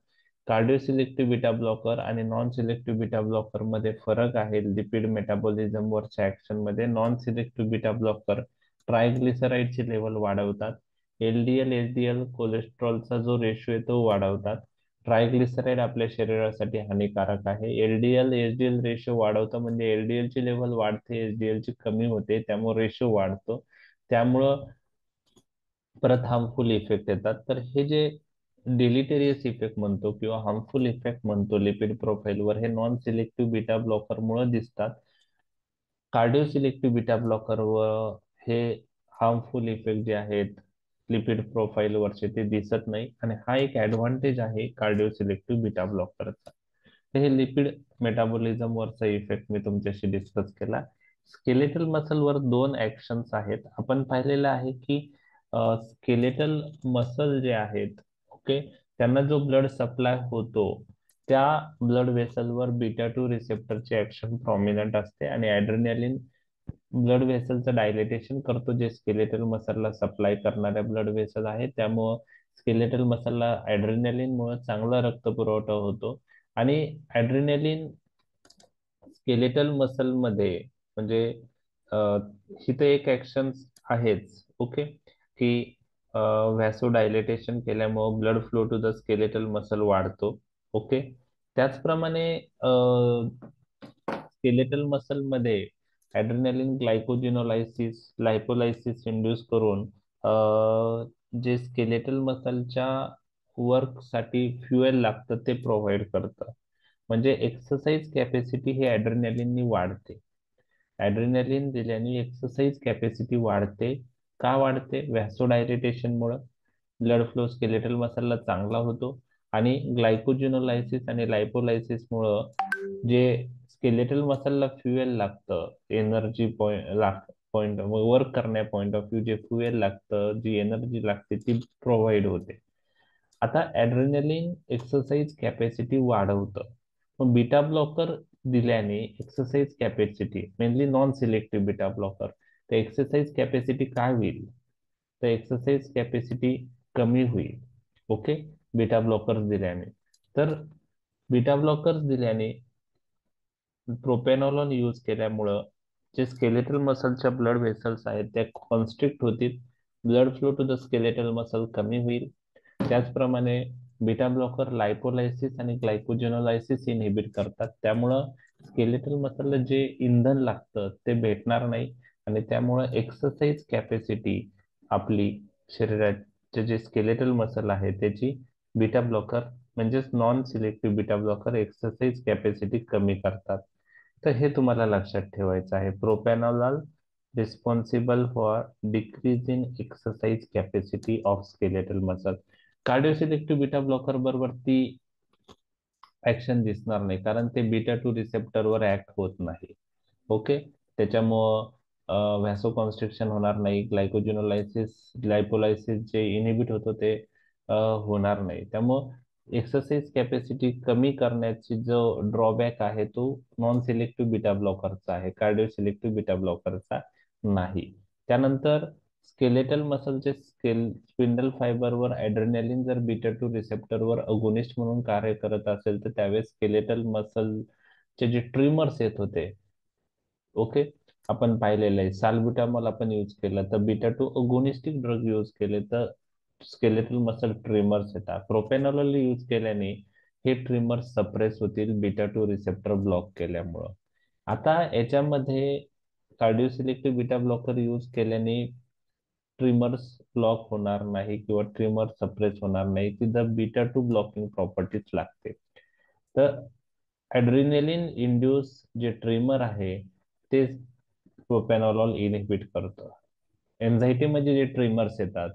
कार्डिओ सिलेक्टिव्ह बीटा ब्लॉकर आणि नॉन सिलेक्टिव्ह बीटा ब्लॉकर मध्ये फरक आहे. लिपिड मेटाबॉलिझम वरच्या ऍक्शन मध्ये नॉन सिलेक्टिव्ह बीटा ब्लॉकर ट्रायग्लिसराईडची लेवल वाढवतात, एलडीएल एचडीएल कोलेस्ट्रॉलचा जो रेशो आहे तो वाढवतात. ट्रायग्लिसराईड आपल्या शरीरासाठी हानिकारक आहे. एलडीएल एचडीएल रेशो वाढवतं म्हणजे एलडीएल ची लेवल वाढते, एचडीएल ची कमी होते, त्यामुळे रेशो वाढतो. त्यामुळं परत हार्मफुल इफेक्ट येतात. तर हे जे डिलिटेरियस इफेक्ट म्हणतो किंवा हार्मफुल इफेक्ट म्हणतो लिपिड प्रोफाईलवर, हे नॉन सिलेक्टिव्ह बीटा ब्लॉकर मुळे दिसतात. कार्डिओ सिलेक्टिव्ह बीटा ब्लॉकर व हे हार्मफुल इफेक्ट जे आहेत लिपिड प्रोफाईलवरचे ते दिसत नाही. आणि हा एक ऍडव्हान्टेज आहे कार्डिओ सिलेक्टिव्ह बीटा ब्लॉकरचा. तर हे लिपिड मेटाबॉलिझम वरचा इफेक्ट मी तुमच्याशी डिस्कस केला. स्केलेटल मसलवर दोन ऍक्शन्स आहेत. आपण पाहिलेलं आहे की स्केलेटल मसल जे आहेत, ओके, त्यांना जो ब्लड सप्लाय होतो त्या ब्लड वेसलवर बीटा 2 रिसेप्टरचे ऍक्शन प्रॉमिनंट असते आणि ऍड्रेनालिन ब्लड व्हेसलचं डायलेटेशन करतो, जे स्केलेटल मसलला सप्लाय करणाऱ्या ब्लड व्हेसल आहे. त्यामुळं स्केलेटल मसलला ऍड्रेनालिन मुळे चांगला रक्त पुरवठा होतो. आणि ऍड्रेनालिन स्केलेटल मसल मध्ये म्हणजे इथे एक ऍक्शन आहेच, ओके, की व्हॅसो डायलेटेशन केल्यामुळे blood flow to the skeletal muscle वाढतो. ओके. त्याचप्रमाणे स्केलेटल मसल मध्ये ऍड्रेनालिन ग्लायकोजिनोलायसिस लायपोलायसिस इंड्यूस करून जे स्केलेटल मसलच्या वर्क साठी फ्युएल लागतं ते प्रोव्हाइड करतं. म्हणजे एक्सरसाइज कॅपॅसिटी ही ऍड्रेनालिननी वाढते. ऍड्रेनालिन दिल्याने एक्सरसाइज कॅपॅसिटी वाढते. का वाढते? व्हॅसोडायलेटेशनमुळे ब्लड फ्लो स्केलेटल मसलला चांगला होतो आणि ग्लायकोजिनोलायसिस आणि लायपोलायसिसमुळं जे स्केलेटल मसलला फ्युएल लागतं, एनर्जी पॉइंट वर्क करण्या पॉइंट ऑफ व्ह्यू जे फ्युएल लागतं, जी एनर्जी लागते ती प्रोव्हाइड होते. आता ऍड्रेनालिन एक्सरसाइज कॅपॅसिटी वाढवतं. मग बीटा ब्लॉकर दिल्याने exercise capacity, mainly non selective beta blocker, तर एक्सरसाइज कॅपॅसिटी काय होईल? तर एक्सरसाइज कॅपॅसिटी कमी होईल. ओके, बीटा ब्लॉकर्स दिल्याने. तर बीटा ब्लॉकर्स दिल्याने प्रोपॅनॉलॉल यूज केल्यामुळं जे स्केलेटल मसलच्या ब्लड व्हेसल्स आहेत त्या कॉन्स्ट्रिक्ट होतील, blood flow to the skeletal muscle कमी होईल. त्याचप्रमाणे बीटा ब्लॉकर लायपोलायसिस आणि ग्लायकोजेनोलायसिस इनहिबिट करतात, त्यामुळं स्केलेटल मसलला जे इंधन लागतं ते भेटणार नाही आणि त्यामुळं एक्सरसाइज कॅपॅसिटी आपली शरीराचे जे स्केलेटल मसल आहे त्याची बीटा ब्लॉकर म्हणजेच non selective beta blocker exercise capacity कमी करतात. तर हे तुम्हाला लक्षात ठेवायचं आहे. Propranolol responsible for decrease in exercise capacity of skeletal muscle. Cardio selective beta blocker बरोबर ती ऍक्शन दिसणार नाही, कारण ते बीटा टू रिसेप्टरवर ऍक्ट होत नाही. ओके, त्याच्यामुळं व्हॅसोकॉन्स्ट्रिक्शन होणार नाही, ग्लायकोजिनोलायसिस लायपोलायसिस जे इनिबिट होतो ते होणार नाही. त्यामुळं एक्सरसाइज कॅपॅसिटी कमी करण्याची जो ड्रॉबॅक आहे तो नॉन सिलेक्टिव्ह बीटा ब्लॉकरचा आहे, कार्डिओ सिलेक्टिव्ह बीटा ब्लॉकरचा नाही. त्यानंतर स्केलेटल मसलचे स्पिंडल फायबरवर ॲड्रेनालिन जर बीटा टू रिसेप्टरवर अगोनिस्ट म्हणून कार्य करत असेल तर त्यावेळेस स्केलेटल मसलचे जे ट्रिमर्स येत होते, ओके, आपण पाहिलेलं आहे साल्ब्युटामॉल आपण यूज केलं तर बीटा टू अगोनिस्टिक ड्रग यूज केले तर स्केलेटल मसल ट्रिमर्स येतात. प्रोपॅनॉलॉल यूज केल्याने हे ट्रिमर्स सप्रेस होतील बीटा टू रिसेप्टर ब्लॉक केल्यामुळं. आता याच्यामध्ये cardio selective beta blocker use केल्याने ट्रिमर्स ब्लॉक होणार नाही किंवा ट्रिमर सप्रेस होणार नाही, तिथं बीटा टू ब्लॉकिंग प्रॉपर्टीज लागते. तर ॲड्रिनेलिन इंड्यूस जे ट्रिमर आहे ते प्रोपॅनॉलॉल इनहिबिट करतं. एन्झायटी मध्ये जे ट्रिमर्स येतात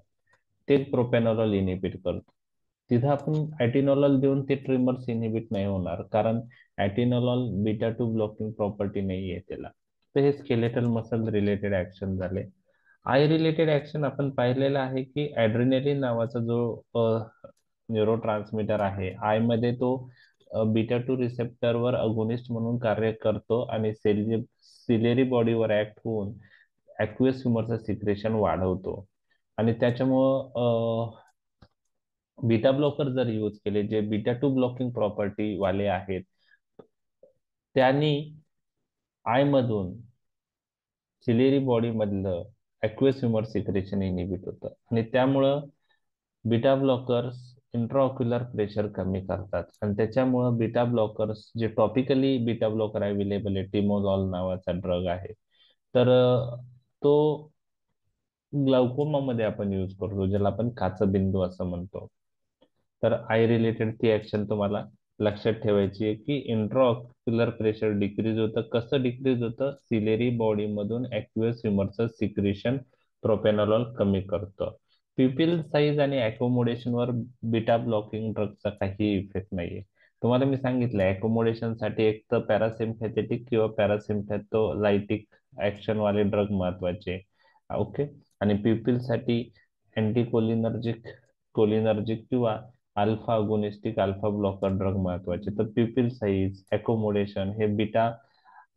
ते प्रोपॅनॉलॉल इनहिबिट करतो. तिथं आपण ॲटिनॉलॉल देऊन ते ट्रिमर्स इनहिबिट नाही होणार, कारण ॲटिनॉलॉल बीटा टू ब्लॉकिंग प्रॉपर्टी नाही आहे त्याला. तर हे स्केलेटल मसल रिलेटेड ऍक्शन झाले. आय रिलेटेड ऍक्शन आपण पाहिलेलं आहे की ॲड्रिनेलिन नावाचा जो न्यूरो ट्रान्समीटर आहे आय मध्ये तो बीटा टू रिसेप्टरवर अगोनिस्ट म्हणून कार्य करतो आणि सिलेरी बॉडीवर ऍक्ट होऊन ऍक्वियस ह्युमरचं सिक्रेशन वाढवतो. आणि त्याच्यामुळं बीटा ब्लॉकर जर यूज केले जे बीटा टू ब्लॉकिंग प्रॉपर्टी वाले आहेत त्यांनी आय मधून सिलेरी बॉडी मधलं ऍक्वियस ह्युमर सिक्रेशन इनिबिट होतं आणि त्यामुळं बीटा ब्लॉकर्स इंट्राऑक्युलर प्रेशर कमी करतात आणि त्याच्यामुळं बीटा ब्लॉकर्स जे टॉपिकली बीटा ब्लॉकर अवेलेबल आहे टिमोझॉल नावाचा ड्रग आहे तर तो ग्लाउकोमा मध्ये आपण यूज करतो, ज्याला आपण काचबिंदू असं म्हणतो. तर आय रिलेटेड ती ऍक्शन तुम्हाला लक्षात ठेवायची आहे की इंट्राऑक्युलर प्रेशर डिक्रीज होतं. कसं डिक्रीज होतं? सिलेरी बॉडी मधून ऍक्वियस ह्युमरचं सिक्रेशन प्रोपॅनॉलॉल कमी करतं. प्युपिल साईज आणि वर बीटा ब्लॉकिंग ड्रगचा काही इफेक्ट नाहीये. तुम्हाला मी सांगितलं अकोमोडेशन साठी एक तर पॅरासिम्पॅथेटिक किंवा पॅरासिम्पॅथोलायटिक ऍक्शन वाले ड्रग महत्वाचे. ओके, आणि प्युपिल साठी अँटीकोलिनर्जिक कोलिनर्जिक किंवा अल्फा अगोनिस्टिक अल्फा ब्लॉकर ड्रग महत्वाचे. तर प्युपिल साईज अकोमोडेशन हे बीटा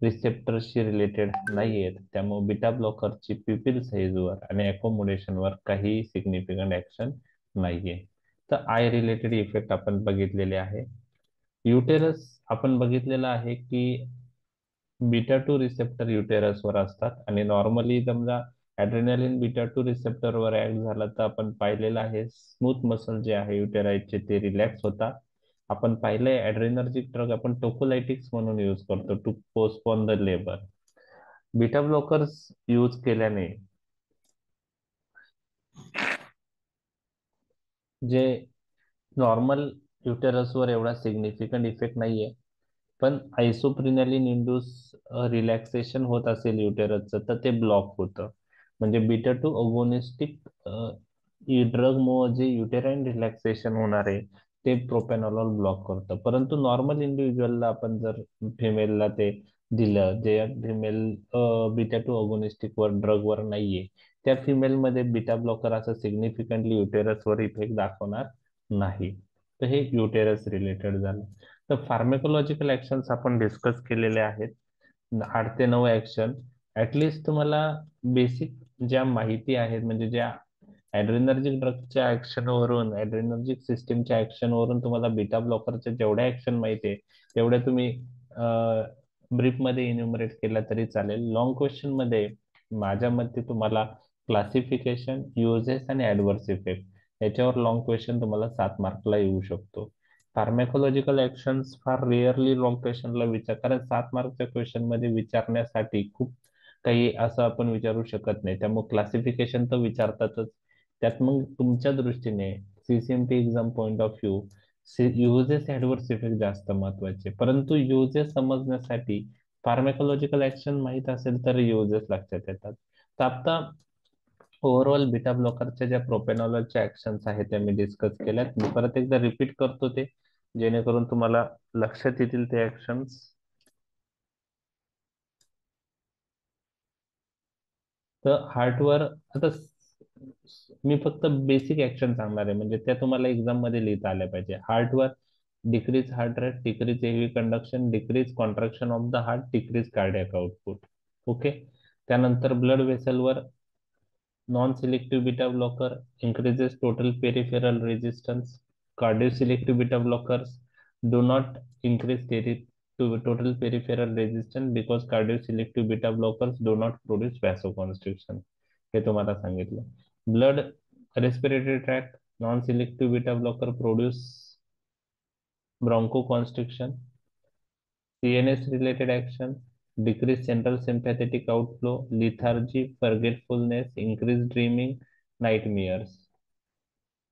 रिसेप्टरशी रिलेटेड नाही आहेत, त्यामुळे बीटा ब्लॉकरची प्युपिल साईजवर आणि अकोमोडेशनवर काही सिग्निफिकंट ऍक्शन नाहीये. तर आय रिलेटेड इफेक्ट आपण बघितलेले आहे. युटेरस आपण बघितलेलं आहे की बीटा टू रिसेप्टर युटेरसवर असतात आणि नॉर्मली समजा ॲड्रेनालिन बीटा टू रिसेप्टरवर ऍक्ट झाला तर आपण पाहिलेलं आहे स्मूथ मसल जे आहे युटेराइटचे ते रिलॅक्स होतात. आपण पाहिलंय ॲड्रेनर्जिक ड्रग आपण टोकोलायटिक्स म्हणून यूज करतो to postpone the labour. Beta blockers use केल्याने जे नॉर्मल युटेरसवर एवढा सिग्निफिकंट इफेक्ट नाहीये, पण आयसोप्रिनलिन इंड्यूस रिलॅक्सेशन होत असेल युटेरसचं तर ते ब्लॉक होतं. म्हणजे बीटा टू अगोनिस्टिक ड्रग मुळे जे युटेराइन रिलॅक्सेशन होणार आहे ते प्रोपॅनॉलॉल ब्लॉक करतं. परंतु नॉर्मल इंडिव्हिज्युअलला आपण जर फिमेलला ते दिलं जे फिमेल बीटा टू अगोनिस्टिक वर ड्रग वर नाहीये त्या फिमेलमध्ये बीटा ब्लॉकर असं सिग्निफिकंटली युटेरसवर इफेक्ट दाखवणार नाही. तर हे युटेरस रिलेटेड झालं. तर फार्मेकोलॉजिकल ऍक्शन्स आपण डिस्कस केलेले आहेत 8 ते 9 ऍक्शन. ऍटलिस्ट तुम्हाला बेसिक ज्या माहिती आहेत म्हणजे ज्या ऍड्रेनर्जिक ड्रगच्या ऍक्शनवरून, ऍड्रेनर्जिक सिस्टीमच्या ऍक्शनवरून तुम्हाला बीटा ब्लॉकरच्या जेवढ्या ऍक्शन माहिती आहे तेवढ्या तुम्ही ब्रीफ मध्ये इन्युमरेट केला तरी चालेल. लॉंग क्वेश्चन मध्ये माझ्या मते तुम्हाला क्लासिफिकेशन, युजेस आणि ऍडव्हर्स इफेक्ट याच्यावर लॉंग क्वेश्चन तुम्हाला 7 मार्कला येऊ शकतो. फार्मॅकोलॉजिकल ऍक्शन्स फार रेअरली लॉंग क्वेश्चनला विचार, कारण 7 मार्कच्या क्वेश्चन मध्ये विचारण्यासाठी खूप काही असं आपण विचारू शकत नाही, त्यामुळे क्लासिफिकेशन तर विचारतातच. त्यात मग तुमच्या दृष्टीने CCMP exam point of view uses adverse effect जास्त महत्वाचे, परंतु युजेस समजण्यासाठी फार्मॅकोलॉजिकल ऍक्शन माहित असेल तर युजेस लक्षात येतात. तर आता ओव्हरऑल बीटा ब्लॉकरच्या ज्या प्रोपेनॉलॉलच्या ऍक्शन्स आहेत त्या मी डिस्कस केल्यात. मी परत एकदा रिपीट करतो ते, जेणेकरून तुम्हाला लक्षात येतील ते ऍक्शन्स. तर हार्टवर आता मी फक्त बेसिक ऍक्शन सांगणार आहे, म्हणजे त्या तुम्हाला एक्झाम मध्ये लिहिता आल्या पाहिजे. हार्टवर decrease heart rate, decrease AV conduction, decrease contraction of the heart, decrease cardiac output. Okay. त्यानंतर ब्लड व्हेसलवर non selective beta blocker increases total peripheral resistance. Cardio-selective beta blockers do not increase total peripheral resistance because cardio-selective beta blockers do not produce vasoconstriction. हे तुम्हाला सांगितलं. Blood respiratory tract non selective beta blocker produce bronchoconstriction. CNS related action, decrease central sympathetic outflow, lethargy, forgetfulness, increased dreaming, nightmares.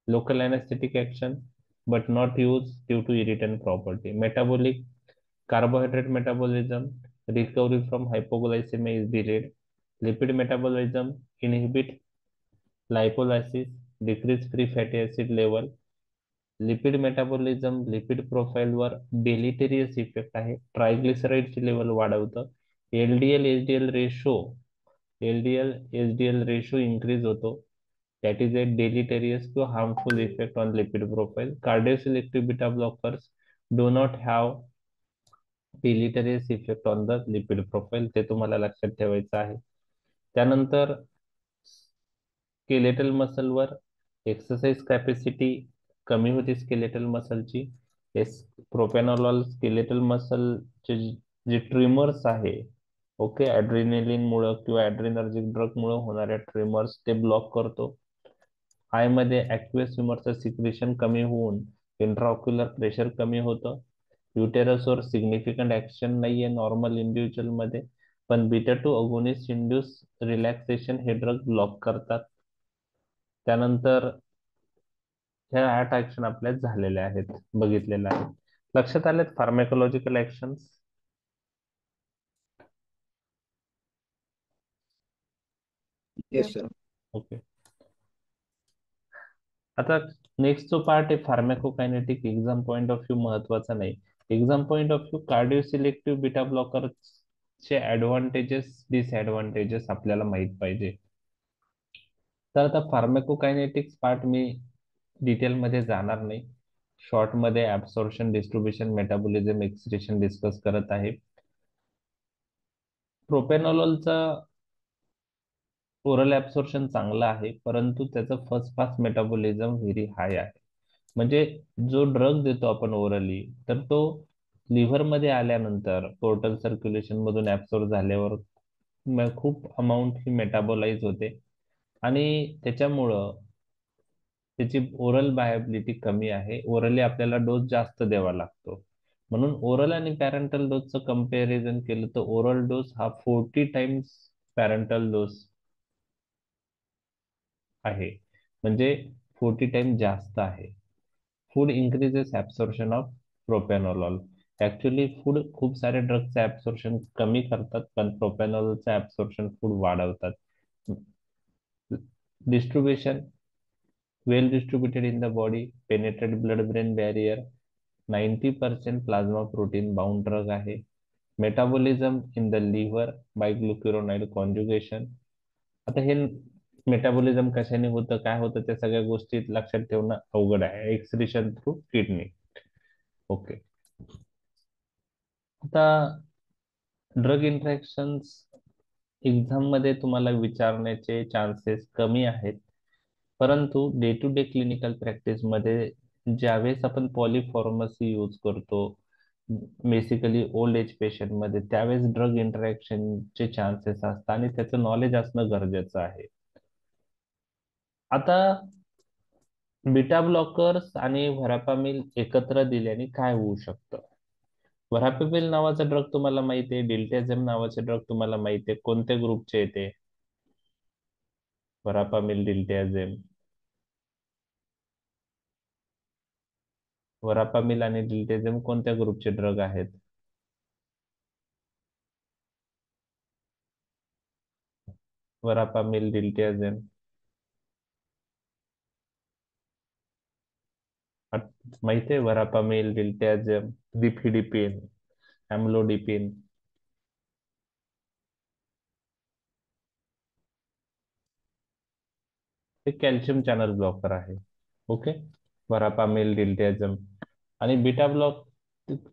Local anesthetic action, but not used due to irritant property. Metabolic, carbohydrate metabolism, recovery from hypoglycemia is delayed. Lipid metabolism, inhibit lipolysis, decrease free fatty acid level. Lipid metabolism, lipid प्रोफाईलवर deleterious effect आहे. ट्रायग्लिसराईडची level वाढवतं. LDL HDL ratio, LDL HDL ratio increase होतो. That is a deleterious to harmful effect on lipid profile. Cardioselective beta blockers do not have deleterious effect on the lipid profile, ते तुम्हाला लक्षात ठेवायचं आहे. त्यानंतर स्केलेटल मसलवर एक्सरसाइज कॅपॅसिटी कमी होती skeletal मसलची. प्रोपेनॉलॉल skeletal मसलचे जे ट्रिमर्स आहे, ओके, ऍड्रेनालिन मुळे किंवा ऍड्रेनर्जिक ड्रग मुळे होणाऱ्या ट्रिमर्स ते ब्लॉक करतो. आय मध्ये ऍक्वियस ह्युमरचं सिक्रेशन कमी होऊन इंट्राऑक्युलर प्रेशर कमी होतं. युटेरसवर सिग्निफिकंट ऍक्शन नाहीये नॉर्मल इंडिव्हिज्युअल मध्ये, पण beta two agonist induce relaxation हे ड्रग ब्लॉक करतात. त्यानंतर ह्या 8 ऍक्शन आपल्या झालेल्या आहेत, बघितलेल्या आहेत. लक्षात आलेत pharmacological actions? Yes sir. Okay. आता नेक्स्ट जो पार्ट आहे pharmacokinetic, exam point of view महत्वाचा नाही. Exam point of view cardio selective beta ब्लॉकरचे ऍडव्हान्टेजेस, डिसएडव्हान्टेजेस आपल्याला माहित पाहिजे. तर आता फार्मॅकोकायनेटिक्स पार्ट मी डिटेलमध्ये जाणार नाही. शॉर्ट मध्ये absorption, distribution, metabolism, excretion discuss करत आहे. प्रोपेनॉलॉलचा ओरल ऍब्सॉर्प्शन चांगला आहे, परंतु त्याचं first pass metabolism very high आहे. म्हणजे जो ड्रग देतो आपण ओरली, तर तो लिव्हर मध्ये आल्यानंतर पोर्टल सर्क्युलेशन मधून ऍब्सॉर्ब झाल्यावर खूप अमाऊंट ही मेटाबोलाइज होते आणि त्याच्यामुळं त्याची ओरल बायबिलिटी कमी आहे. ओरली आपल्याला डोस जास्त द्यावा लागतो. म्हणून ओरल आणि पॅरेंटल डोसचं कंपॅरिझन केलं तर ओरल डोस हा 40 टाइम्स पॅरेंटल डोस आहे, म्हणजे 40 टाइम जास्त आहे. Food increases absorption of propranolol. Actually food खूप सारे ड्रगचं ऍब्सॉर्प्शन कमी करतात, पण प्रोपॅनॉलचं ऍब्सॉर्प्शन फूड वाढवतात. Distribution well distributed in the body, penetrate blood-brain barrier, 90% plasma protein bound drug आहे. Metabolism in the liver by glucuronide conjugation. आता हे मेटाबॉलिझम कशाने होतं, काय होतं, त्या सगळ्या गोष्टी लक्षात ठेवणं अवघड आहे. Excretion through kidney. ओके. आता ड्रग इंटरॅक्शन्स एक्झाम मध्ये तुम्हाला विचारण्याचे चान्सेस कमी आहेत, परंतु डे टू डे क्लिनिकल प्रॅक्टिसमध्ये ज्यावेळेस आपण पॉलिफार्मसी यूज करतो बेसिकली ओल्ड एज पेशंटमध्ये, त्यावेळेस ड्रग इंटरॅक्शनचे चान्सेस असतात आणि त्याचं नॉलेज असणं गरजेचं आहे. आता बीटा ब्लॉकर्स आणि व्हरापामिल एकत्र दिल्याने काय होऊ शकतं? व्हरापामिल नावाचा ड्रग तुम्हाला माहिती आहे, डिल्टाझेम नावाचे ड्रग तुम्हाला माहिती आहे, कोणत्या ग्रुपचे येते? व्हरापामिल, डिल्टाझेम. व्हरापामिल आणि डिल्टाझेम कोणत्या ग्रुपचे ड्रग आहेत? व्हरापामिल, डिल्टाझेम. माहिती आहे व्हरापामिल, डिल्टाझेम, रिफिडिपिन, अॅम्लोडिपिन. हे कॅल्शियम चॅनल ब्लॉकर आहे. ओके. व्हरापामिल, डिल्टाझेम आणि बीटा ब्लॉक,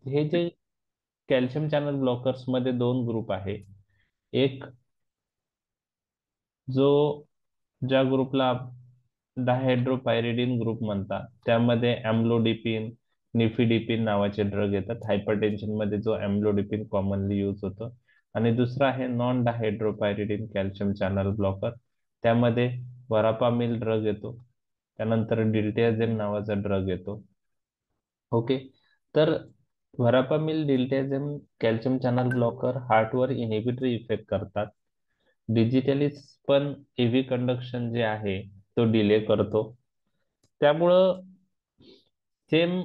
हे जे कॅल्शियम चॅनल ब्लॉकर्स मध्ये दोन ग्रुप आहे. एक जो ज्या ग्रुपला डायहायड्रोपायरिडिन ग्रुप म्हणतात, त्यामध्ये अॅम्लोडिपिन, निफिडिपिन नावाचे ड्रग येतात. हायपरटेन्शन मध्ये जो अॅम्लोडिपिन कॉमनली यूज होतो. आणि दुसरा आहे नॉन डायहायड्रोपायरिडिन कॅल्शियम चॅनल ब्लॉकर, त्यामध्ये वरापामिल ड्रग येतो, त्यानंतर डिल्टाझेम नावाचा ड्रग येतो. ओके. तर verapamil, diltiazem calcium channel blocker हार्टवर इनिबिटरी इफेक्ट करतात. डिजिटली पण एव्ही कंडक्शन जे आहे तो डिले करतो. त्यामुळं सेम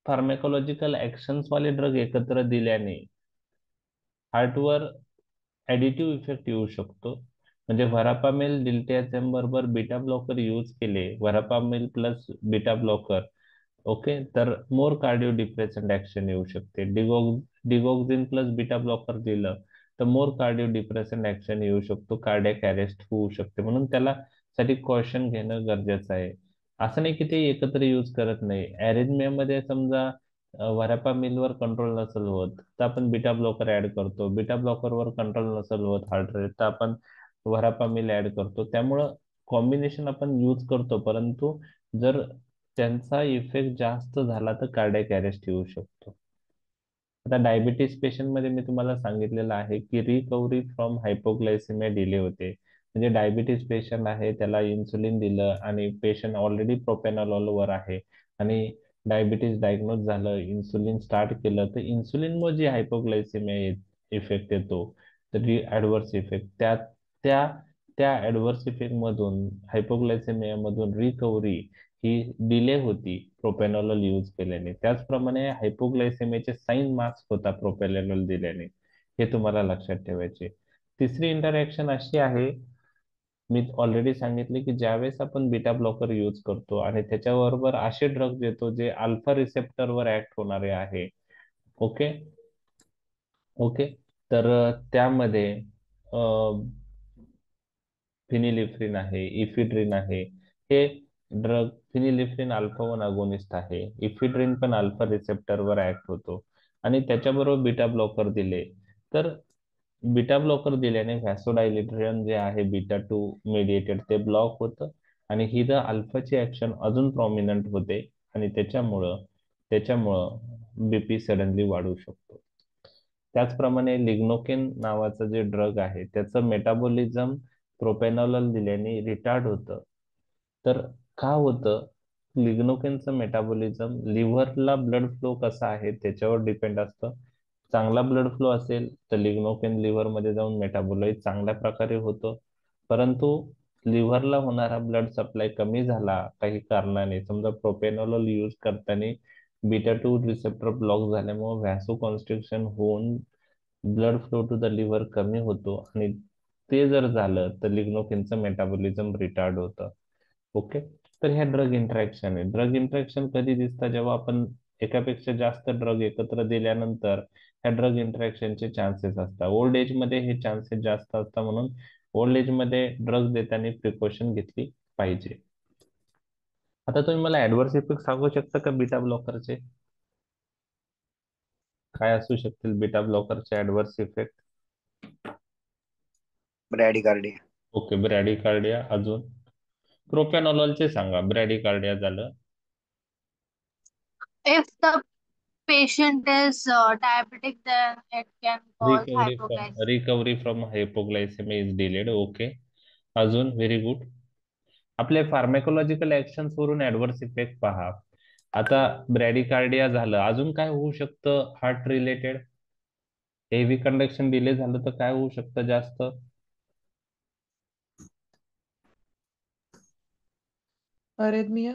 फार्मॅकोलॉजिकल ऍक्शन्स वाले ड्रग एकत्र दिल्याने हार्टवर ऍडिटिव्ह इफेक्ट येऊ शकतो. म्हणजे व्हरापामिल, डिल्टाझेम बरोबर बीटा ब्लॉकर यूज केले, व्हरापामिल प्लस बीटा ब्लॉकर, ओके, तर मोर कार्डिओ डिप्रेसंट ऍक्शन येऊ शकते. डिगॉक्झिन प्लस बीटा ब्लॉकर दिलं तर मोर कार्डिओ डिप्रेसंट ऍक्शन येऊ शकतो, कार्डियक अरेस्ट होऊ शकते. म्हणून त्याला साठी कॉशन घेणं गरजेचं आहे. असं नाही की ते एकत्र यूज करत नाही. अरेथमियामध्ये समजा व्हरापामिलवर कंट्रोल नसेल होत तर आपण बीटा ब्लॉकर ऍड करतो, बीटा ब्लॉकरवर कंट्रोल नसेल होत हार्ट रेट तर आपण व्हरापामिल ऍड करतो. त्यामुळं कॉम्बिनेशन आपण यूज करतो, परंतु जर त्यांचा इफेक्ट जास्त झाला तर कार्डियक अरेस्ट येऊ शकतो. आता डायबिटीज पेशंट मध्ये मी तुम्हाला सांगितलेलं आहे की रिकव्हरी फ्रॉम हायपोग्लायसिमिया डिले होते. म्हणजे डायबिटीज पेशंट आहे, त्याला इन्सुलिन दिलं आणि पेशंट ऑलरेडी प्रोपॅनॉलॉल आहे आणि डायबिटीज डायग्नोज झालं, इन्सुलिन स्टार्ट केलं, तर इन्सुलिनमुळे जी हायपोग्लायसिमिया इफेक्ट येतो, तर ऍडव्हर्स इफेक्ट त्या त्या त्या ऍडव्हर्स इफेक्ट मधून, हायपोग्लायसेमिया मधून रिकव्हरी ही डिले होती प्रोपॅनॉलॉल यूज केल्याने. त्याचप्रमाणे हायपोग्लायसेमियाचे साईन मार्क्स होता प्रोपॅनॉलॉल दिल्याने, हे तुम्हाला लक्षात ठेवायचे. तिसरी इंटरॅक्शन अशी आहे, मी ऑलरेडी सांगितले की ज्यावेळेस आपण बीटा ब्लॉकर यूज करतो आणि त्याच्याबरोबर असे ड्रग देतो जे अल्फा रिसेप्टरवर ऍक्ट होणारे आहे. ओके. ओके. तर त्यामध्ये फिनिलिफ्रिन आहे, इफिड्रिन आहे. हे ड्रग, फिनिलिफ्रिन अल्फा वन अगोनिस्ट आहे, इफिड्रिन पण अल्फा रिसेप्टरवर ऍक्ट होतो आणि त्याच्याबरोबर बीटा ब्लॉकर दिले तर बीटा ब्लॉकर दिल्याने व्हॅसोडायलेटरेशन जे आहे बीटा टू मेडिएटेड ते ब्लॉक होतं आणि ही द अल्फाची ऍक्शन अजून प्रॉमिनंट होते आणि त्याच्यामुळं बीपी सडनली वाढू शकतो. त्याचप्रमाणे लिग्नोकेन नावाचं जे ड्रग आहे त्याचं मेटाबॉलिझम प्रोपॅनॉलॉल दिल्याने रिटार्ड होतं. तर का होतं? लिग्नोकेनचं मेटाबॉलिझम लिव्हरला ब्लड फ्लो कसा आहे त्याच्यावर डिपेंड असतं. चांगला ब्लड फ्लो असेल तर लिग्नोकेन लिव्हरमध्ये जाऊन मेटाबोलाइज चांगल्या प्रकारे होतं. परंतु लिव्हरला होणारा ब्लड सप्लाय कमी झाला काही कारणाने, समजा प्रोपॅनॉलॉल यूज करताना बीटा टू रिसेप्टर ब्लॉक झाल्यामुळे व्हॅसो कॉन्स्ट्रिक्शन होऊन blood flow to the liver कमी होतो आणि ते जर झालं तर लिग्नोकेनचं मेटाबॉलिझम रिटार्ड होतं. ओके. तर ह्या ड्रग इंटरॅक्शन आहे. ड्रग इंटरॅक्शन कधी दिसतात? जेव्हा आपण एकापेक्षा जास्त ड्रग एकत्र दिल्यानंतर ह्या ड्रग इंटरॅक्शनचे चान्सेस असतात. ओल्ड एज मध्ये हे चान्सेस जास्त असतात, म्हणून ओल्ड एज मध्ये ड्रग देताना प्रिकॉशन घेतली पाहिजे. आता तुम्ही मला ऍडव्हर्स इफेक्ट सांगू शकता का बीटा ब्लॉकरचे? काय असू शकतील बीटा ब्लॉकरचे ऍडव्हर्स इफेक्ट? ब्रॅडिकार्डिया. ओके, ब्रॅडिकार्डिया. अजून? प्रोपॅनॉलॉलचे सांगा. ब्रॅडिकार्डिया झालं. If the patient is diabetic, then it can cause hypoglycemia. Recovery from hypoglycaemia is delayed. Okay. अजून व्हेरी गुड. आपले फार्मॅकोलॉजिकल ऍक्शन्स वरून ऍडव्हर्स इफेक्ट पहा. आता ब्रॅडिकार्डिया झालं, अजून काय होऊ शकतं heart related? Heavy conduction delay झालं तर काय होऊ शकतं जास्त? अरेथमिया.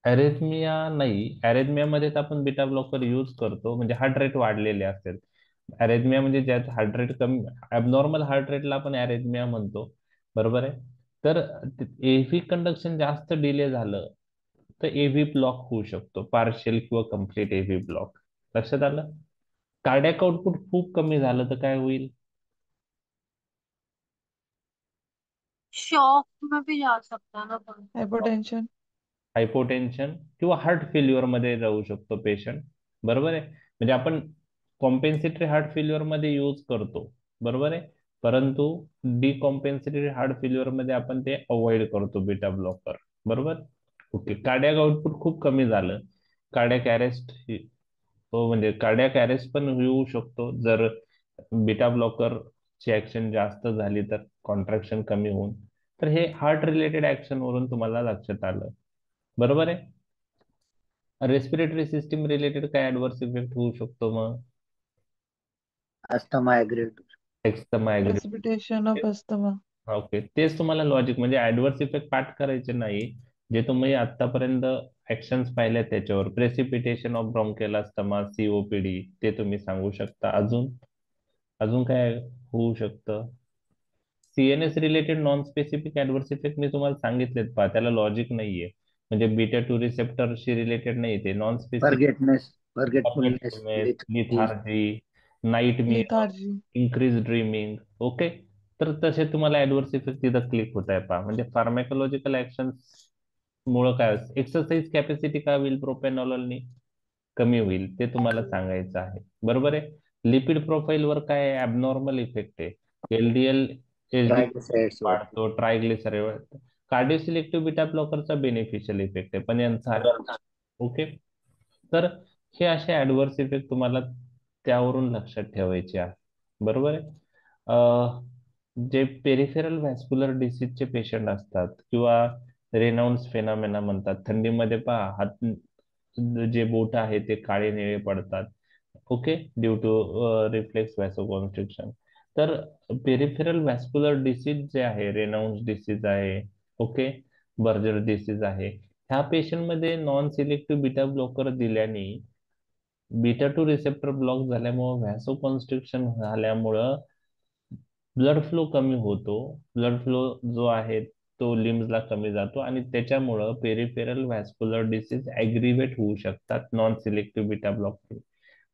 अरेथमिया नाही. अरेथमिया मध्ये तर आपण बीटा ब्लॉकर यूज करतो, म्हणजे हार्ट रेट वाढलेले असेल. अरेथमिया म्हणजे ज्यात हार्ट रेट कमी, ॲबनॉर्मल हार्ट रेटला आपण अरेथमिया म्हणतो. बरोबर आहे. तर एव्ही कंडक्शन जास्त डिले झालं तर एव्ही ब्लॉक होऊ शकतो, पार्शियल किंवा कम्प्लीट एव्ही ब्लॉक. लक्षात आलं? कार्डियाक आउटपुट खूप कमी झालं तर काय होईल? शॉक में भी जा सकता है ना पण. हायपोटेन्शन. हायपोटेन्शन किंवा हार्ट फेल्युअर मध्ये जाऊ शकतो पेशंट. बरोबर आहे. म्हणजे आपण कॉम्पेन्सेटरी हार्ट फेल्युअर मध्ये यूज करतो. बरोबर आहे. परंतु डिकॉम्पेन्सेटरी हार्ट फेल्युअर मध्ये आपण ते अवॉइड करतो बीटा ब्लॉकर. बरोबर. ओके. कार्डियाक आउटपुट खूप कमी झालं, कार्डियाक अरेस्ट हो, म्हणजे कार्डियाक अरेस्ट पण येऊ शकतो जर बीटा ब्लॉकर ची ऍक्शन जास्त झाली तर, कॉन्ट्रॅक्शन कमी होऊन. तर हे हार्ट रिलेटेड ऍक्शन वरून तुम्हाला लक्षात आलं. बरोबर आहे. रेस्पिरेटरी सिस्टीम रिलेटेड काय ऍडव्हर्स इफेक्ट होऊ शकतो मग? Asthma aggravate. Asthma aggravate. Precipitation of asthma. Okay. तेच तुम्हाला लॉजिक, म्हणजे ऍडव्हर्स इफेक्ट पाठ करायचे नाही, जे तुम्ही आतापर्यंत ऍक्शन्स पाहिले त्याच्यावर. Precipitation of bronchial asthma, COPD, ते तुम्ही सांगू शकता. अजून अजून काय होऊ शकतं? CNS related non specific adverse effect मी तुम्हाला सांगितलेत पहा, त्याला लॉजिक नाहीये. म्हणजे बीटा टू रिसेप्टरशी रिलेटेड नाही, ते non specific. Forgetfulness, lethargy, nightmare, lethargy. Increase dreaming. Okay. तर तसे तुम्हाला ऍडव्हर्स इफेक्ट तिथं क्लिक होत आहे पहा. म्हणजे फार्मॅकोलॉजिकल ऍक्शन्स मुळे काय, एक्सरसाइज कॅपॅसिटी काय होईल प्रोपॅनॉलॉलनी? कमी होईल, ते तुम्हाला सांगायचं आहे. बरोबर आहे. लिपिड प्रोफाईलवर काय ऍबनॉर्मल इफेक्ट आहे. एलडीएल एचडी ट्रायग्लिसराइड्स वरती. वाढतो, ट्रायग्लिसराइड. कार्डिओ सिलेक्टिव्ह बीटा ब्लॉकरचा बेनिफिशियल इफेक्ट आहे, पण यांचा. ओके. तर हे असे ऍडव्हर्स इफेक्ट तुम्हाला त्यावरून लक्षात ठेवायचे आहे. बरोबर आहे. जे पेरिफेरल व्हॅस्क्युलर डिसीजचे पेशंट असतात किंवा रेनाउंड्स फेनामेना म्हणतात, थंडीमध्ये पहा हात जे बोट आहे ते काळे निळे पडतात. Okay. Due to reflex vasoconstriction. तर पेरिफेरल व्हॅस्क्युलर डिसीज जे आहे, रेनाउंड्स डिसीज आहे, ओके, बर्जर डिसीज आहे, ह्या पेशंटमध्ये नॉन सिलेक्टिव्ह बीटा ब्लॉकर दिल्याने बीटा टू रिसेप्टर ब्लॉक झाल्यामुळं, व्हॅसोकॉन्स्ट्रिक्शन झाल्यामुळं ब्लड फ्लो कमी होतो. ब्लड फ्लो जो आहे तो लिम्सला कमी जातो आणि त्याच्यामुळं पेरिफेरल व्हॅस्क्युलर डिसीज ऍग्रिवेट होऊ शकतात non selective beta blocker.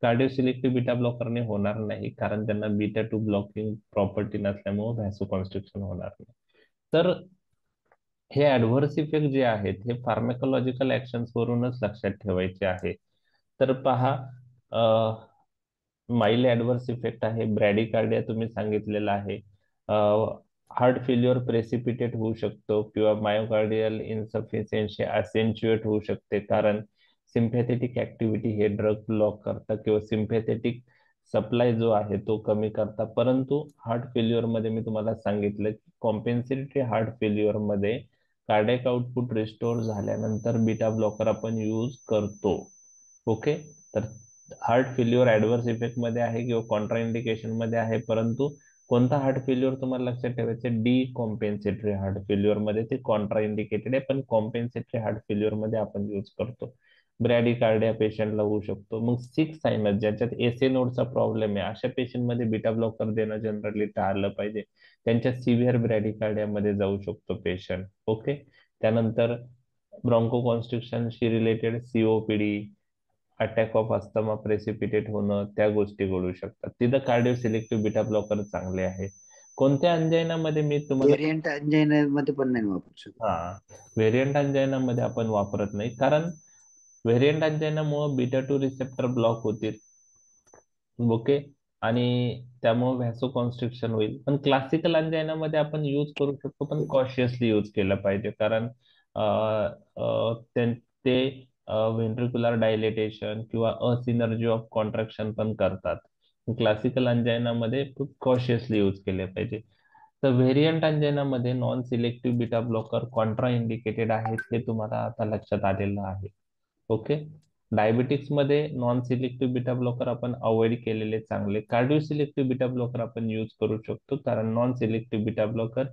Cardio selective beta ब्लॉकरने होणार नाही, कारण त्यांना बीटा टू ब्लॉकिंग प्रॉपर्टी नसल्यामुळे व्हॅसोकॉन्स्ट्रिक्शन होणार नाही. तर हे ऍडव्हर्स इफेक्ट जे आहेत हे फार्मॅकोलॉजिकल ऍक्शन्स वरूनच लक्षात ठेवायचे आहे. तर पहा, माइल्ड ऍडव्हर्स इफेक्ट आहे. ब्रॅडिकार्डिया तुम्ही सांगितलेला आहे. हार्ट फेल्युअर प्रेसिपिटेट होऊ शकतो किंवा मायोकार्डियल इन्सफिशियन्सी असेंच्युएट होऊ शकते, कारण सिम्पॅथेटिक ऍक्टिव्हिटी हे ड्रग ब्लॉक करतात किंवा सिम्पॅथेटिक सप्लाय जो आहे तो कमी करतात. परंतु हार्ट फेल्युअर मध्ये मी तुम्हाला सांगितलं की कॉम्पेन्सेटरी हार्ट फेल्युअर मध्ये कार्डियक आउटपुट रिस्टोर झाल्यानंतर बीटा ब्लॉकर आपण यूज करतो. ओके. तर हार्ट फेल्युअर ऍडव्हर्स इफेक्ट मध्ये आहे किंवा कॉन्ट्राइंडिकेशन मध्ये आहे, परंतु कोणता हार्ट फेल्युअर तुम्हाला लक्षात ठेवायचं? डी कॉम्पेन्सेटरी हार्ट फेल्युअर मध्ये ते कॉन्ट्राइंडिकेटेड आहे, पण कॉम्पेन्सेटरी हार्ट फेल्युअर मध्ये आपण यूज करतो. ब्रॅडिकार्डिया पेशंटला होऊ शकतो. मग 6 सायनस ज्याच्यात एसए नोडचा प्रॉब्लेम आहे, अशा पेशंट मध्ये बीटा ब्लॉकर देणं जनरली टाळलं पाहिजे. त्यांच्या सिव्हिअर ब्रॅडिकार्डिया मध्ये जाऊ शकतो पेशंट. ओके. त्यानंतर ब्रॉन्कोकॉन्स्ट्रिक्शनशी related COPD, attack of asthma precipitate होणं, त्या गोष्टी घडू शकतात. तिथं कार्डिओ सिलेक्टिव्ह बीटा ब्लॉकर चांगले आहे. कोणत्या अंजायनामध्ये मी तुम्हाला, व्हेरियंट अंजायना मध्ये पण नाही वापरू शकत. हा, व्हेरियंट अंजायनामध्ये आपण वापरत नाही, कारण व्हेरियंट अंजायनामुळे बीटा टू रिसेप्टर ब्लॉक होतील. ओके. आणि त्यामुळे व्हॅसोकॉन्स्ट्रिक्शन होईल. पण क्लासिकल अंजायनामध्ये आपण यूज करू शकतो, पण कॉशियसली यूज केलं पाहिजे, कारण ते व्हेंट्रिक्युलर डायलेटेशन किंवा असिनर्जी ऑफ कॉन्ट्रॅक्शन पण करतात. क्लासिकल अंजायनामध्ये खूप कॉशियसली यूज केले पाहिजे. तर व्हेरियंट अंजायनामध्ये non selective beta blocker contra indicated आहेत, हे तुम्हाला आता लक्षात आलेलं आहे. ओके. डायबिटिक्स मध्ये नॉन सिलेक्टिव्ह बीटा ब्लॉकर आपण अवॉइड केलेले चांगले. कार्डिओ सिलेक्टिव्ह बीटा ब्लॉकर आपण यूज करू शकतो, कारण नॉन सिलेक्टिव्ह बीटा ब्लॉकर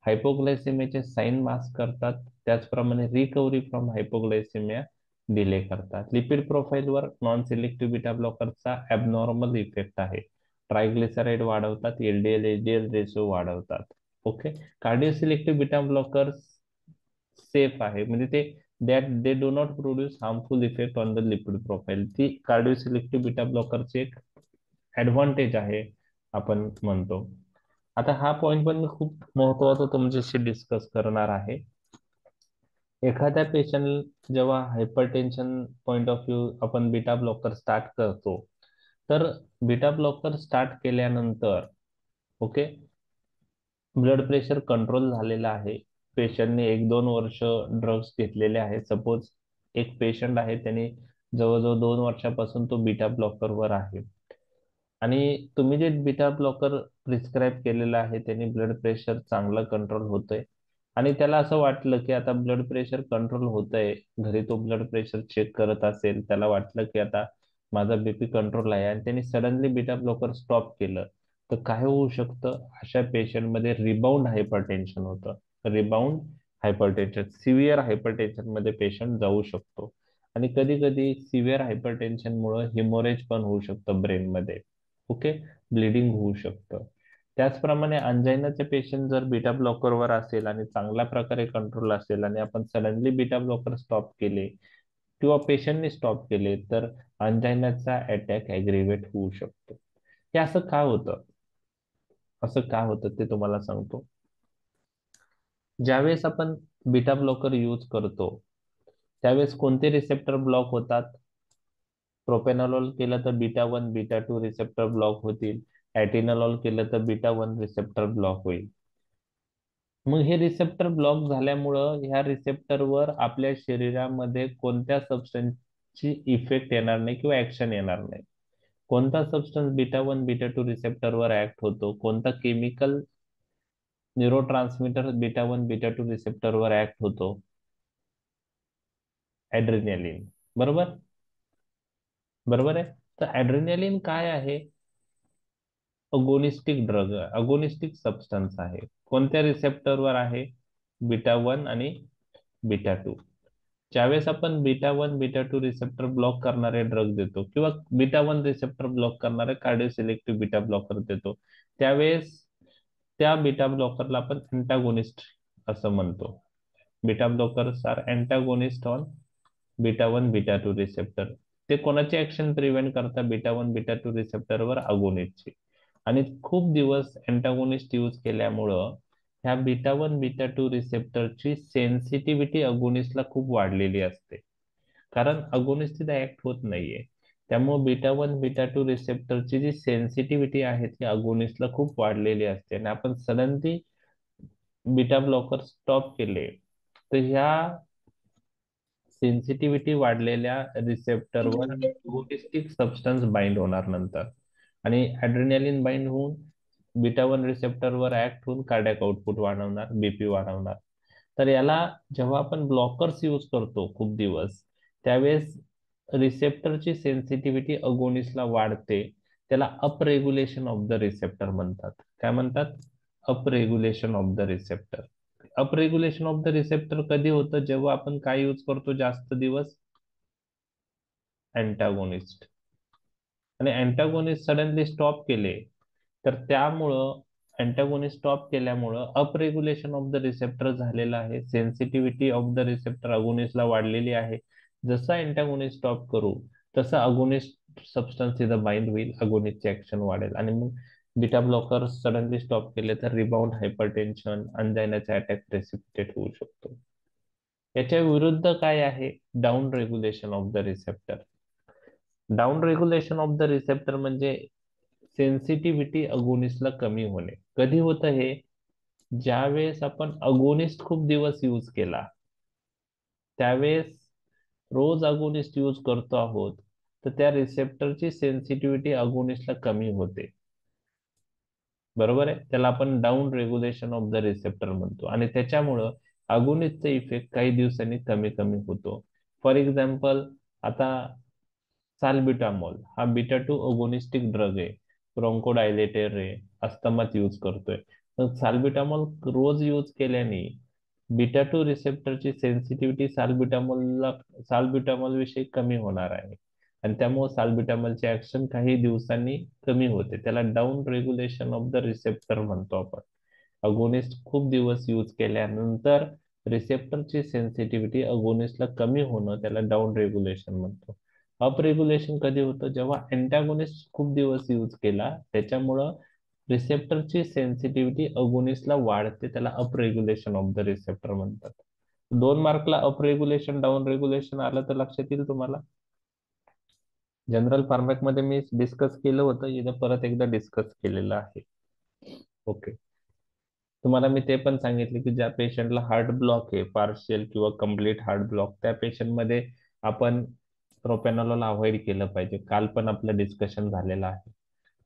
हायपोग्लायसेमियाचे साईन मास्क करतात, त्याचप्रमाणे रिकव्हरी फ्रॉम हायपोग्लायसेमिया डिले करतात. लिपिड प्रोफाईलवर नॉन सिलेक्टिव्ह बीटा ब्लॉकरचा ॲबनॉर्मल इफेक्ट आहे. ट्रायग्लिसराईड वाढवतात, एलडीएल एचडीएल रेशो वाढवतात. Okay. Cardio selective beta blockers safe आहे, म्हणजे ते they do not produce harmful effect on the lipid profile. ती कार्डिओ सिलेक्टिव्ह बीटा ब्लॉकरची एक ऍडव्हान्टेज आहे आपण म्हणतो. आता हा पॉइंट पण मी खूप महत्वाचा तुमच्याशी डिस्कस करणार आहे. एखाद्या पेशंट जेव्हा हायपरटेन्शन पॉइंट ऑफ व्ह्यू आपण बीटा ब्लॉकर स्टार्ट करतो, तर बीटा ब्लॉकर स्टार्ट केल्यानंतर ओके, ब्लड प्रेशर कंट्रोल झालेला आहे, पेशंटने 1-2 वर्ष ड्रग्स घेतलेले आहेत. सपोज एक पेशंट आहे, त्यांनी जवळजवळ 2 वर्षापासून तो बीटा ब्लॉकरवर आहे, आणि तुम्ही जे बीटा ब्लॉकर प्रिस्क्राईब केलेलं आहे त्यांनी ब्लड प्रेशर चांगलं कंट्रोल होतंय, आणि त्याला असं वाटलं की आता ब्लड प्रेशर कंट्रोल होतंय, घरी तो ब्लड प्रेशर चेक करत असेल, त्याला वाटलं की आता माझा बीपी कंट्रोल आहे, आणि त्यांनी सडनली बीटा ब्लॉकर स्टॉप केलं, तर काय होऊ शकतं, अशा पेशंटमध्ये रिबाउंड हायपरटेन्शन होतं. रिबाउंड हायपरटेन्शन, सिव्हिअर हायपरटेन्शन मध्ये पेशंट जाऊ शकतो, आणि कधी कधी सिव्हिअर हायपरटेन्शनमुळे हिमोरेज पण होऊ शकतं ब्रेनमध्ये. ओके. ब्लिडिंग होऊ शकतं. त्याचप्रमाणे अंजायनाचे पेशंट जर बीटा ब्लॉकरवर असेल आणि चांगल्या प्रकारे कंट्रोल असेल, आणि आपण सडनली बीटा ब्लॉकर स्टॉप केले किंवा पेशंटने स्टॉप केले, तर अंजायनाचा अटॅक ऍग्रिव्हेट होऊ शकतो. हे असं का होतं, असं का होतं ते तुम्हाला सांगतो. ज्यावेळेस आपण बीटा ब्लॉकर यूज करतो, त्यावेळेस कोणते रिसेप्टर ब्लॉक होतात? प्रोपेनॉलॉल केलं तर बीटा 1 बीटा 2 रिसेप्टर ब्लॉक होतील, ॲटिनॉलॉल केलं तर बीटा 1 रिसेप्टर ब्लॉक होईल. मग हे रिसेप्टर ब्लॉक झाल्यामुळं ह्या रिसेप्टरवर आपल्या शरीरामध्ये कोणत्या सबस्टन्सची इफेक्ट येणार नाही किंवा ऍक्शन येणार नाही. कोणता सबस्टन्स बीटा 1 बीटा 2 रिसेप्टरवर ऍक्ट होतो, कोणता केमिकल न्यूरोट्रान्समीटर बीटा 1 बीटा 2 रिसेप्टरवर ऍक्ट होतो? ऍड्रेनालिन. बरोबर, बरोबर आहे. तर ऍड्रेनालिन काय आहे? अगोनिस्टिक ड्रग, अगोनिस्टिक सबस्टन्स आहे. कोणत्या रिसेप्टरवर आहे? बीटा 1 आणि बीटा 2. ज्यावेळेस आपण बीटा 1 बीटा 2 रिसेप्टर ब्लॉक करणारे ड्रग देतो, किंवा बीटा 1 रिसेप्टर ब्लॉक करणारे कार्डिओ सिलेक्टिव्ह बीटा ब्लॉकर देतो, त्यावेळेस त्या बीटा ब्लॉकरला आपण अँटागोनिस्ट असं म्हणतो. Beta blockers are antagonist on beta 1 beta 2 receptor. ते कोणाची ऍक्शन प्रिव्हेंट करतात? बीटा 1 बीटा 2 रिसेप्टरवर अगोनिस्टची. आणि खूप दिवस अँटागोनिस्ट यूज केल्यामुळं ह्या बीटा 1 बीटा 2 रिसेप्टरची सेन्सिटिव्हिटी अगोनिस्टला खूप वाढलेली असते, कारण अगोनिस्ट तिथे ऍक्ट होत नाहीये. त्यामुळे बीटा 1 बीटा 2 रिसेप्टरची जी सेन्सिटिव्हिटी आहे ती अगोनिस्टला खूप वाढलेली असते, आणि आपण सडनली बीटा ब्लॉकर स्टॉप केले, तर ह्या सेन्सिटिव्हिटी वाढलेल्या रिसेप्टरवर अगोनिस्टिक सबस्टन्स बाइंड होणार नंतर, आणि ऍड्रेनालिन बाइंड होऊन बीटा 1 रिसेप्टरवर ऍक्ट होऊन कार्डियाक आउटपुट वाढवणार, बीपी वाढवणार. तर याला जेव्हा आपण ब्लॉकर्स यूज करतो खूप दिवस, त्यावेळेस रिसेप्टरची सेन्सिटिव्हिटी अगोनिस्टला वाढते. त्याला अपरेग्युलेशन ऑफ द रिसेप्टर म्हणतात. काय म्हणतात? Upregulation of the receptor. Upregulation of the receptor कधी होतं? जेव्हा आपण काय यूज करतो जास्त दिवस? अँटागोनिस्ट. आणि अँटागोनिस्ट सडनली स्टॉप केले, तर त्यामुळं अँटागोनिस्ट स्टॉप केल्यामुळं अपरेग्युलेशन ऑफ द रिसेप्टर झालेलं आहे, सेन्सिटिव्हिटी ऑफ द रिसेप्टर अगोनिस्टला वाढलेली आहे. जसं अँटागोनिस्ट स्टॉप करू तसं अगोनिस्ट सबस्टन्स इथं बाइंड होईल, अगोनिस्टची ऍक्शन वाढेल, आणि मग बीटा ब्लॉकर सडनली स्टॉप केले तर रिबाउंड हायपरटेन्शन, अंजायनाचा अटॅक प्रेसिपिटेट होऊ शकतो. याच्या विरुद्ध काय आहे? Down regulation of the receptor. Down regulation of the receptor म्हणजे सेन्सिटिव्हिटी अगोनिस्टला कमी होणे. कधी होतं हे? ज्यावेळेस आपण अगोनिस्ट खूप दिवस यूज केला, त्यावेळेस रोज अगोनिस्ट यूज करतो आहोत, तर त्या रिसेप्टरची सेन्सिटिव्हिटी अगोनिस्टला कमी होते. बरोबर आहे, त्याला आपण down regulation of the receptor म्हणतो, आणि त्याच्यामुळं अगोनिस्टचा इफेक्ट काही दिवसांनी कमी कमी होतो. फॉर एक्झाम्पल, आता साल्ब्युटामॉल हा बीटा 2 अगोनिस्टिक ड्रग आहे, ब्रोंकोडायलेटर आहे, अस्थमात यूज करतोय. तर साल्ब्युटामॉल रोज यूज केल्याने बीटा 2 रिसेप्टरची सेन्सिटिव्हिटी साल्ब्युटामॉल विषयी कमी होणार आहे, आणि त्यामुळे साल्ब्युटामॉलचे ऍक्शन काही दिवसांनी कमी होते. त्याला down regulation of the receptor म्हणतो आपण. अगोनिस्ट खूप दिवस यूज केल्यानंतर रिसेप्टरची सेन्सिटिव्हिटी अगोनिस्टला कमी होणं, त्याला डाऊन रेग्युलेशन म्हणतो. अप रेग्युलेशन कधी होतं? जेव्हा अँटागोनिस्ट खूप दिवस यूज केला, त्याच्यामुळं रिसेप्टरची सेन्सिटिव्हिटी अगोनिस्टला वाढते, त्याला up regulation of the receptor म्हणतात. 2 मार्कला अप रेग्युलेशन डाऊन रेग्युलेशन आलं तर लक्षात येईल तुम्हाला. जनरल फॉर्मॅट मध्ये मी डिस्कस केलं होतं, इथं परत एकदा डिस्कस केलेलं आहे. ओके, तुम्हाला मी ते पण सांगितले की ज्या पेशंटला हार्ट ब्लॉक आहे, पार्शियल किंवा कम्प्लीट हार्ट ब्लॉक, त्या पेशंटमध्ये आपण प्रोपॅनॉल अवॉइड केलं पाहिजे. काल पण आपलं डिस्कशन झालेलं आहे.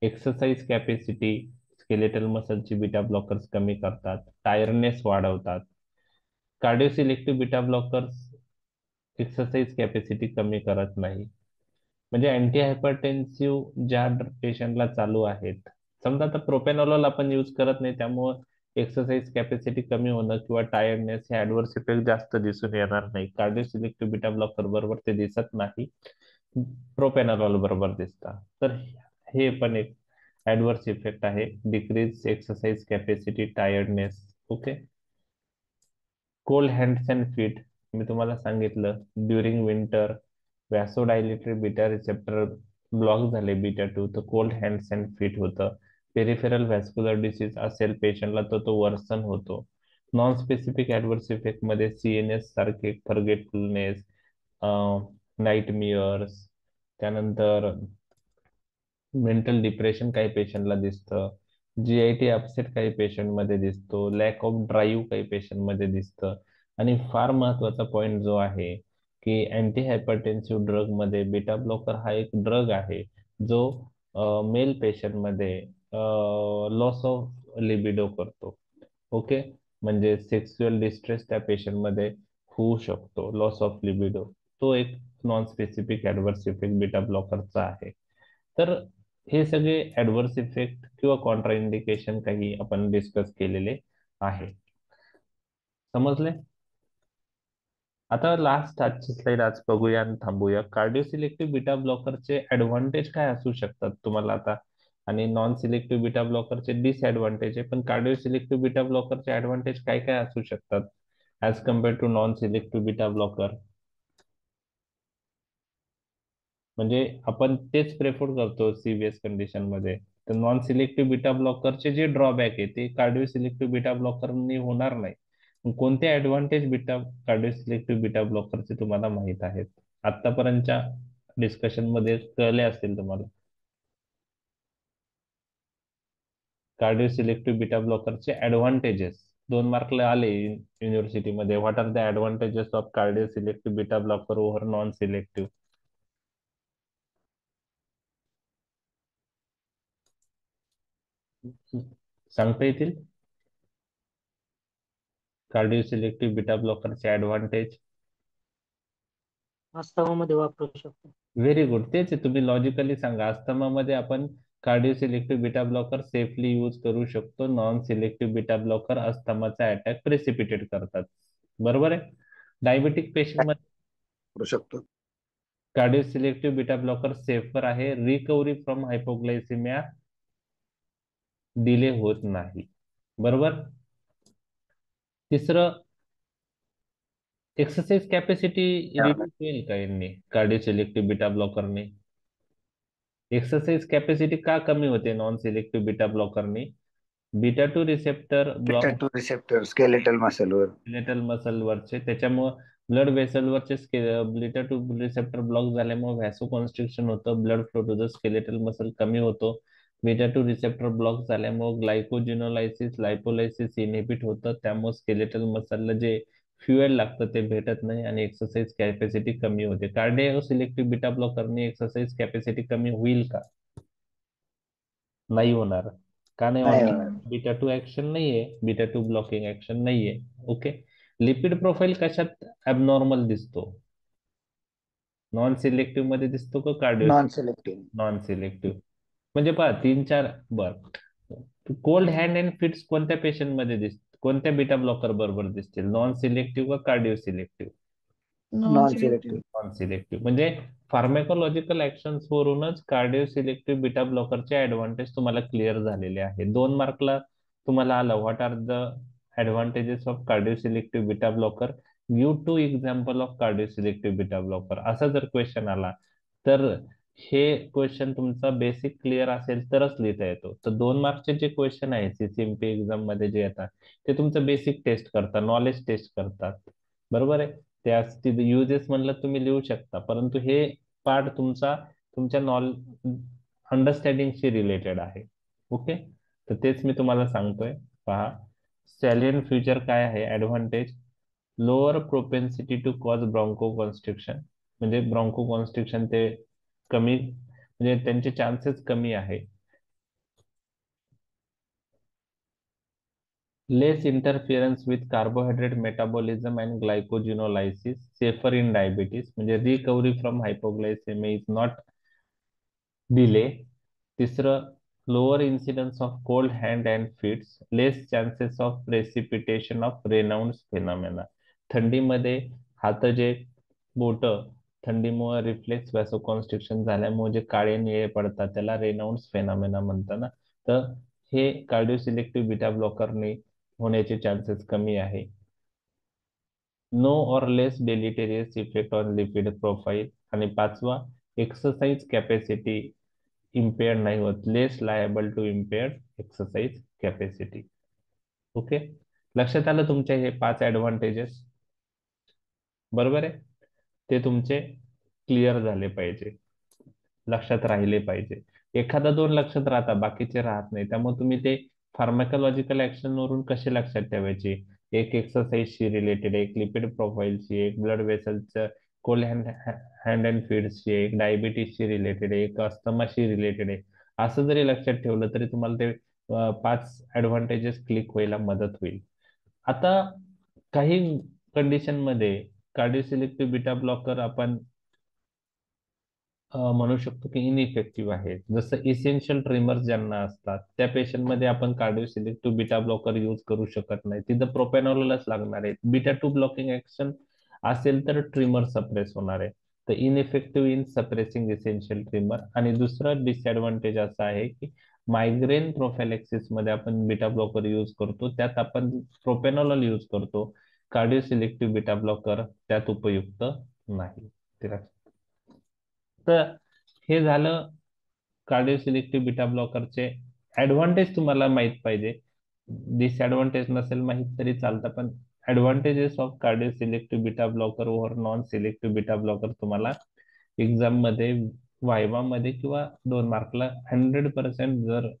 एक्सरसाइज कॅपॅसिटी, स्केलेटल मसलची बीटा ब्लॉकर्स कमी करतात, टायरनेस वाढवतात. Cardio selective beta blockers exercise capacity कमी करत नाही. म्हणजे अँटी हायपरटेन्सिव्ह ज्या पेशंटला चालू आहेत, समजा आता प्रोपॅनॉल आपण यूज करत नाही, त्यामुळं एक्सरसाइज कॅपॅसिटी कमी होणं किंवा टायर्डनेस हे ऍडव्हर्स इफेक्ट जास्त दिसून येणार नाही. कार्डिओ सिलेक्टिव्ह बीटा ब्लॉकर बरोबर ते दिसत नाही, प्रोपॅनॉल बरोबर दिसतात. तर हे पण एक ऍडव्हर्स इफेक्ट आहे, decrease exercise capacity, tiredness. Okay, cold hands and feet, मी तुम्हाला सांगितलं during winter vasodilatory beta receptor block झाले बीटा 2, तर कोल्ड हँड्स अँड फीट होतं. पेरिफेरल व्हॅस्क्युलर डिसीज असेल पेशंटला तर तो वर्सन होतो. नॉन स्पेसिफिक ऍडव्हर्स इफेक्ट मध्ये सीएनएस सारखे फॉरगेटफुलनेस, नाईटमिअर्स, त्यानंतर मेंटल डिप्रेशन काही पेशंटला दिसतं, जीआयटी अपसेट काही पेशंटमध्ये दिसतो, लॅक ऑफ ड्राईव्ह काही पेशंटमध्ये दिसतं. आणि फार महत्वाचा पॉइंट जो आहे की अँटी हायपरटेन्सिव्ह ड्रग मध्ये बीटा ब्लॉकर हा एक ड्रग आहे जो मेल पेशंटमध्ये लॉस ऑफ लिबिडो करतो. ओके, म्हणजे सेक्स्युअल डिस्ट्रेस त्या पेशंटमध्ये होऊ शकतो, लॉस ऑफ लिबिडो. तो एक non specific adverse effect beta ब्लॉकरचा आहे. तर हे सगळे ऍडव्हर्स इफेक्ट किंवा कॉन्ट्राइंडिकेशन काही आपण डिस्कस केलेले आहे. समजले? आता लास्ट आजची स्लाइड आज बघूया आणि थांबूया. कार्डिओ सिलेक्टिव्ह बीटा ब्लॉकरचे ऍडव्हान्टेज काय असू शकतात तुम्हाला आता, आणि नॉन सिलेक्टिव्ह बीटा ब्लॉकरचे डिसएडव्हान्टेज आहे, पण कार्डिओ सिलेक्टिव्ह बीटा ब्लॉकरचे ऍडव्हान्टेज काय काय असू शकतात as compare to non selective beta blocker. म्हणजे आपण तेच प्रेफर करतो सीव्हीएस कंडिशन मध्ये, तर नॉन सिलेक्टिव्ह बीटा ब्लॉकरचे जे ड्रॉबॅक आहे ते कार्डिओ सिलेक्टिव्ह बीटा ब्लॉकरनी होणार नाही. मग कोणते ऍडव्हान्टेज कार्डिओ सिलेक्टिव्ह बीटा ब्लॉकरचे तुम्हाला माहित आहेत? आतापर्यंतच्या डिस्कशन मध्ये कळले असतील तुम्हाला. कार्डिओ सिलेक्टिव्ह बीटा ब्लॉकरचे ऍडव्हान्टेजेस 2 मार्कला आले युनिव्हर्सिटीमध्ये. What are the advantages of cardio selective beta blocker over non selective? सांगता येतील? कार्डिओ सिलेक्टिव्ह बीटा ब्लॉकरचे ऍडव्हान्टेज. अस्थमामध्ये वापरू शकतो. व्हेरी गुड, तेच आहे. तुम्ही लॉजिकली सांगा. अस्थमामध्ये आपण cardio selective beta blocker safely use करू शकतो. नॉन सिलेक्टिव्ह बीटा ब्लॉकर अस्थमाचा अटॅक प्रेसिपिटेट करतात. बरोबर आहे. डायबेटिक पेशंट मध्ये करू शकतो. Cardio selective beta blocker safer आहे. रिकव्हरी फ्रॉम हायपोग्लायसिमिया डिले होत नाही. बरोबर. तिसरं, एक्सरसाइज कॅपॅसिटी रिड्यूस होईल का यांनी कार्डिओ सिलेक्टिव्ह बीटा ब्लॉकरने? एक्सरसाइज कॅपॅसिटी का कमी होते नॉन सिलेक्टिव्ह बीटा ब्लॉकरने? Beta 2 receptor block beta 2 receptor skeletal मसलवर स्केलेटल मसलवरचे, त्याच्यामुळे ब्लड वेसलवरचे बीटा 2 रिसेप्टर ब्लॉक झाल्यामुळे व्हॅसो कॉन्स्ट्रिक्शन होतं, blood flow to the skeletal muscle कमी होतो. बीटा टू रिसेप्टर ब्लॉक झाल्यामुळे ग्लायकोजिनोलायसिस लायपोलायसिस इनहिबिट होतं, त्यामुळे स्केलेटल मसलला जे फ्युएल लागतं ते भेटत नाही आणि एक्सरसाइज कॅपॅसिटी कमी होते. कार्डिओ सिलेक्टिव्ह बीटा ब्लॉकरने एक्सरसाइज कॅपॅसिटी कमी होईल का? नाही होणार. का नाही नाही होणार? होणार. बीटा टू ऍक्शन नाहीये, बीटा टू ब्लॉकिंग ऍक्शन नाहीये. ओके. लिपिड प्रोफाईल कशात ॲबनॉर्मल दिसतो? नॉन सिलेक्टिव्ह मध्ये दिसतो का cardio? Non selective. Non selective म्हणजे पहा 3-4 बर. कोल्ड हँड अँड फिट्स कोणत्या पेशंट मध्ये कोणत्या बीटा ब्लॉकर बरोबर दिसतील? नॉन सिलेक्टिव्ह का cardio selective? Non non selective. Selective. Non selective म्हणजे फार्मेकोलॉजिकल ऍक्शन्स वरूनच कार्डिओ सिलेक्टिव्ह बीटा ब्लॉकरचे ऍडव्हान्टेज तुम्हाला क्लिअर झालेले आहे. 2 मार्कला तुम्हाला आलं what are the advantages of cardio selective beta blocker, give 2 example of cardio selective beta blocker, असा जर क्वेश्चन आला तर हे क्वेश्चन तुमचा बेसिक क्लिअर असेल तरच लिहिता येतो. तर 2 मार्कचे जे क्वेश्चन आहे सीसीएमपी एक्झाम मध्ये जे येतात ते तुमचं बेसिक टेस्ट करतात, नॉलेज टेस्ट करतात. बरोबर आहे. त्या युजेस म्हणलं तुम्ही लिहू शकता, परंतु हे पार्ट तुमचा तुमच्या अंडरस्टँडिंगशी रिलेटेड आहे. ओके. तर तेच मी तुम्हाला सांगतोय. पहा सॅलियंट फ्युचर काय आहे advantage, lower propensity to cause bronchoconstriction, म्हणजे ब्रॉन्को कॉन्स्ट्रिक्शन ते कमी, म्हणजे त्यांचे चान्सेस कमी आहे. Less interference with carbohydrate metabolism and glycogenolysis, safer in diabetes, म्हणजे recovery from hypoglycaemia is not delay. तिसरं, lower incidence of cold hand and feets, less chances of precipitation of Raynaud phenomena, थंडीमध्ये हात जे बोट थंडीमुळे reflex व्हॅसोकॉन्स्ट्रिक्शन झाल्यामुळे जे काळे निळे पडतात त्याला रेनाउंड फेनॉमेना म्हणतात ना, तर हे कार्डिओ सिलेक्टिव्ह बीटा ब्लॉकरने होण्याचे चान्सेस कमी आहे. No or less deleterious effect on lipid profile. आणि 5वा, एक्सरसाइज कॅपॅसिटी इम्पेअर्ड नाही होत, less liable to impaired exercise capacity. Okay. लक्षात आलं तुमचे हे 5 ऍडव्हान्टेजेस? बरोबर आहे. ते तुमचे क्लिअर झाले पाहिजे, लक्षात राहिले पाहिजे. एखादा 2 लक्षात राहतात, बाकीचे राहत नाही. त्यामुळे तुम्ही ते फार्माकोलॉजिकल ऍक्शन वरून कसे लक्षात ठेवायचे, एक एक्सरसाइजशी रिलेटेड, एक लिपिड प्रोफाईलशी, एक ब्लड वेसलचं कोल्ड हँड अँड फीडशी, एक डायबिटीसशी रिलेटेड, एक अस्थमाशी रिलेटेड आहे, असं जरी लक्षात ठेवलं तरी तुम्हाला ते 5 ऍडव्हान्टेजेस क्लिक व्हायला मदत होईल. आता काही कंडिशन मध्ये कार्डिओ सिलेक्टिव्ह बीटा ब्लॉकर आपण म्हणू शकतो की इनइफेक्टिव्ह आहे. जसं इसेन्शियल ट्रिमर्स ज्यांना असतात त्या पेशंट मध्ये आपण cardio selective beta blocker use करू शकत नाही, तिथं प्रोपॅनॉलच लागणार आहे. बीटा टू ब्लॉकिंग ऍक्शन असेल तर ट्रिमर सप्रेस होणार आहे. तर इनइफेक्टिव्ह इन सप्रेसिंग इसेन्शियल ट्रिमर. आणि दुसरं डिसएडव्हान्टेज असं आहे की मायग्रेन प्रोफॅलेक्सिस मध्ये आपण बीटा ब्लॉकर यूज करतो, त्यात आपण प्रोपॅनॉल यूज करतो. कार्डिओ सिलेक्टिव्ह बीटा ब्लॉकर त्यात उपयुक्त नाही. ते लक्षात. तर हे झालं कार्डिओ सिलेक्टिव्ह बीटा ब्लॉकरचे ऍडव्हान्टेज तुम्हाला माहित पाहिजे. डिसएडव्हान्टेज नसेल माहित तरी चालतं, पण advantages of cardio selective beta blocker over non selective beta blocker तुम्हाला एक्झाम मध्ये, व्हायवा मध्ये किंवा 2 मार्कला 100% जर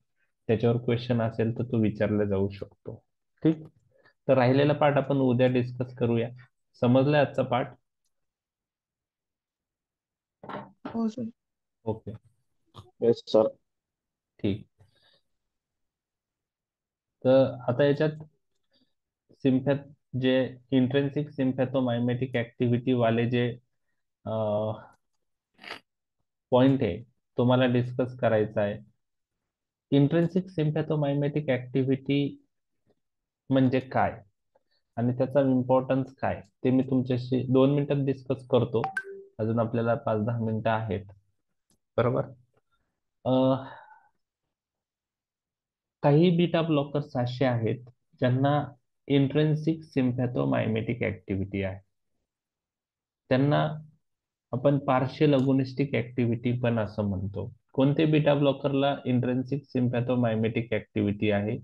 त्याच्यावर क्वेश्चन असेल तर तो विचारला जाऊ शकतो. ठीक. तर राहिलेला पार्ट आपण उद्या डिस्कस करूया. समजलाय आजचा पार्ट? हो सर. ओके. Yes sir. ठीक. तर आता याच्यात सिम्पॅथ जे इंट्रेन्सिक सिम्पॅथोमायमेटिक ऍक्टिव्हिटी वाले जे पॉइंट आहे तो मला डिस्कस करायचा आहे. इंट्रेन्सिक सिम्पॅथोमायमेटिक ऍक्टिव्हिटी म्हणजे काय आणि त्याचा इम्पॉर्टन्स काय ते मी तुमच्याशी 2 मिनिटात डिस्कस करतो. अजून आपल्याला 5-10 मिनिटं आहेत. बरोबर. काही बीटा ब्लॉकर्स असे आहेत ज्यांना इंट्रेन्सिक सिम्पॅथोमायमेटिक ऍक्टिव्हिटी आहे. त्यांना आपण पार्शियल अगोनिस्टिक ऍक्टिव्हिटी पण असं म्हणतो. कोणते बीटा ब्लॉकरला इंट्रेन्सिक सिम्पॅथोमायमेटिक ऍक्टिव्हिटी आहे?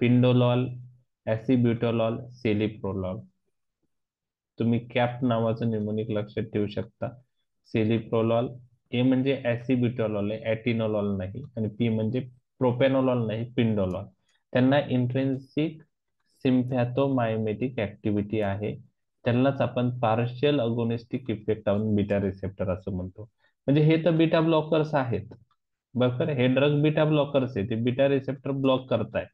पिंडोलॉल, ऍसिब्युटोलॉल, सेलिप्रोलॉल. तुम्ही कॅप नावाचं निमोनिक लक्षात ठेवू शकता. सेलिप्रोलॉल, ए म्हणजे ऍसिब्युटोलॉल आहे, ऍटिनोलॉल नाही, आणि पी म्हणजे प्रोपेनॉलॉल नाही, पिंडोलॉल. त्यांना इंट्रिन्सिक सिम्पॅथोमायमेटिक ऍक्टिव्हिटी आहे. त्यांनाच आपण partial agonistic effect on beta receptor असं म्हणतो. म्हणजे हे तर बीटा ब्लॉकर्स आहेत, बरोबर. हे ड्रग बीटा ब्लॉकर्स आहे, ते बीटा रिसेप्टर ब्लॉक करताय.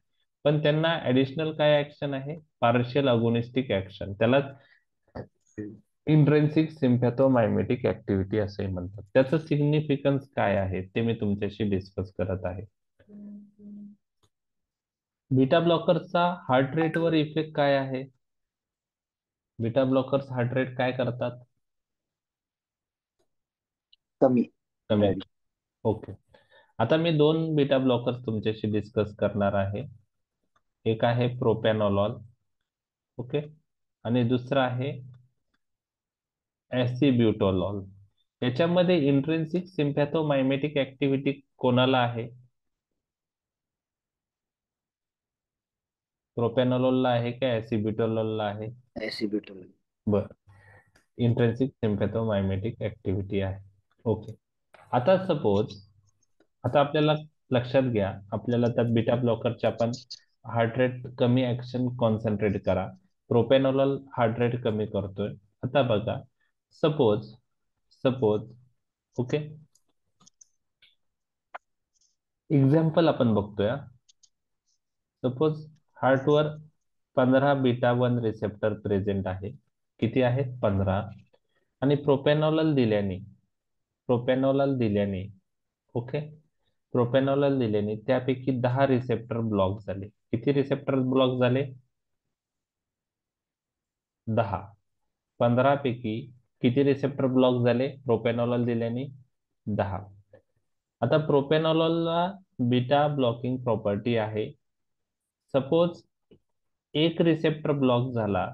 पण त्यांना ऍडिशनल काय ऍक्शन आहे? Partial agonistic action. त्याला इंट्रिन्सिक सिम्पॅथोमायमेटिक ऍक्टिव्हिटी असे म्हणतात. त्याचं सिग्निफिकन्स काय आहे ते मी तुमच्याशी डिस्कस करत आहे. बीटा ब्लॉकर्सचा हार्ट रेटवर इफेक्ट काय आहे? बीटा ब्लॉकर्स हार्ट रेट काय करतात? कमी. कमी. ओके. आता मी दोन बीटा ब्लॉकर्स तुमच्याशी डिस्कस करणार आहे. एक आहे प्रोपॅनॉलॉल, ओके, आणि दुसरा आहे ऍसिब्युटोलॉल. याच्यामध्ये इंट्रिन्सिक सिम्पॅथोमायमेटिक ऍक्टिव्हिटी कोणाला आहे? प्रोपॅनॉलॉलला आहे का ऍसिब्युटोलॉलला आहे? ऍसिबिटोल. बर, इंट्रिन्सिक सिम्पॅथोमायमेटिक ऍक्टिव्हिटी आहे. ओके. आता सपोज, आता आपल्याला लक्षात घ्या, आपल्याला त्या बीटा ब्लॉकरचे आपण हार्ट रेट कमी ऍक्शन कॉन्सन्ट्रेट करा. प्रोपॅनॉलॉल हार्ट रेट कमी करतोय. आता बघा, सपोज सपोज ओके, एक्झाम्पल आपण बघतोय. सपोज हार्टवर 15 बीटा 1 रिसेप्टर प्रेझेंट आहे. किती आहेत? 15. आणि प्रोपॅनॉलॉल दिल्याने ओके, प्रोपॅनॉलॉल दिल्याने त्यापैकी 10 रिसेप्टर ब्लॉक झाले. किती रिसेप्टर ब्लॉक झाले? 10. 15 पैकी किती रिसेप्टर ब्लॉक झाले प्रोपॅनॉलॉल दिल्याने? 10. आता प्रोपॅनॉलॉलला बीटा ब्लॉकिंग प्रॉपर्टी आहे. सपोज एक रिसेप्टर ब्लॉक झाला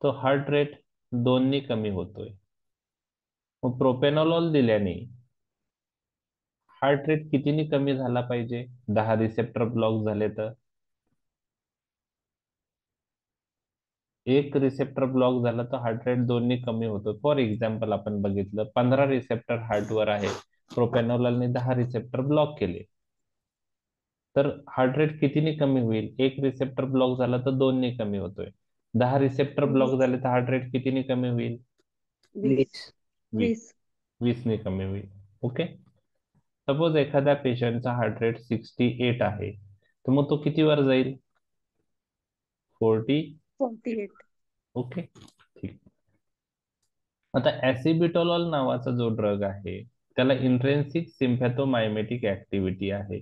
तो हार्ट रेट 2 ने कमी होतोय. मग प्रोपॅनॉलॉल दिल्याने हार्ट रेट कितीने कमी झाला पाहिजे? 10 रिसेप्टर ब्लॉक झाले तर एक रिसेप्टर ब्लॉक झाला तर हार्ट रेट 2 ने कमी होतो. फॉर एक्झाम्पल आपण बघितलं, 15 रिसेप्टर हार्टवर आहे, प्रोपॅनॉलॉलने 10 रिसेप्टर ब्लॉक केले, तर हार्ट रेट कितीने कमी होईल? एक रिसेप्टर ब्लॉक झाला तर 2 ने कमी होतोय. 10 रिसेप्टर ब्लॉक झाले तर हार्ट रेट कितीने कमी होईल? 20. 20. 20 ने कमी होईल. ओके. सपोज एखाद्या पेशंटचा हार्ट रेट 68 आहे, तर मग तो कितीवर जाईल? 40. 48. ओके, ठीक. आता ऍसिबिटोलॉल नावाचा जो ड्रग आहे त्याला इंट्रिन्सिक सिम्पॅथोमायमेटिक ऍक्टिव्हिटी आहे.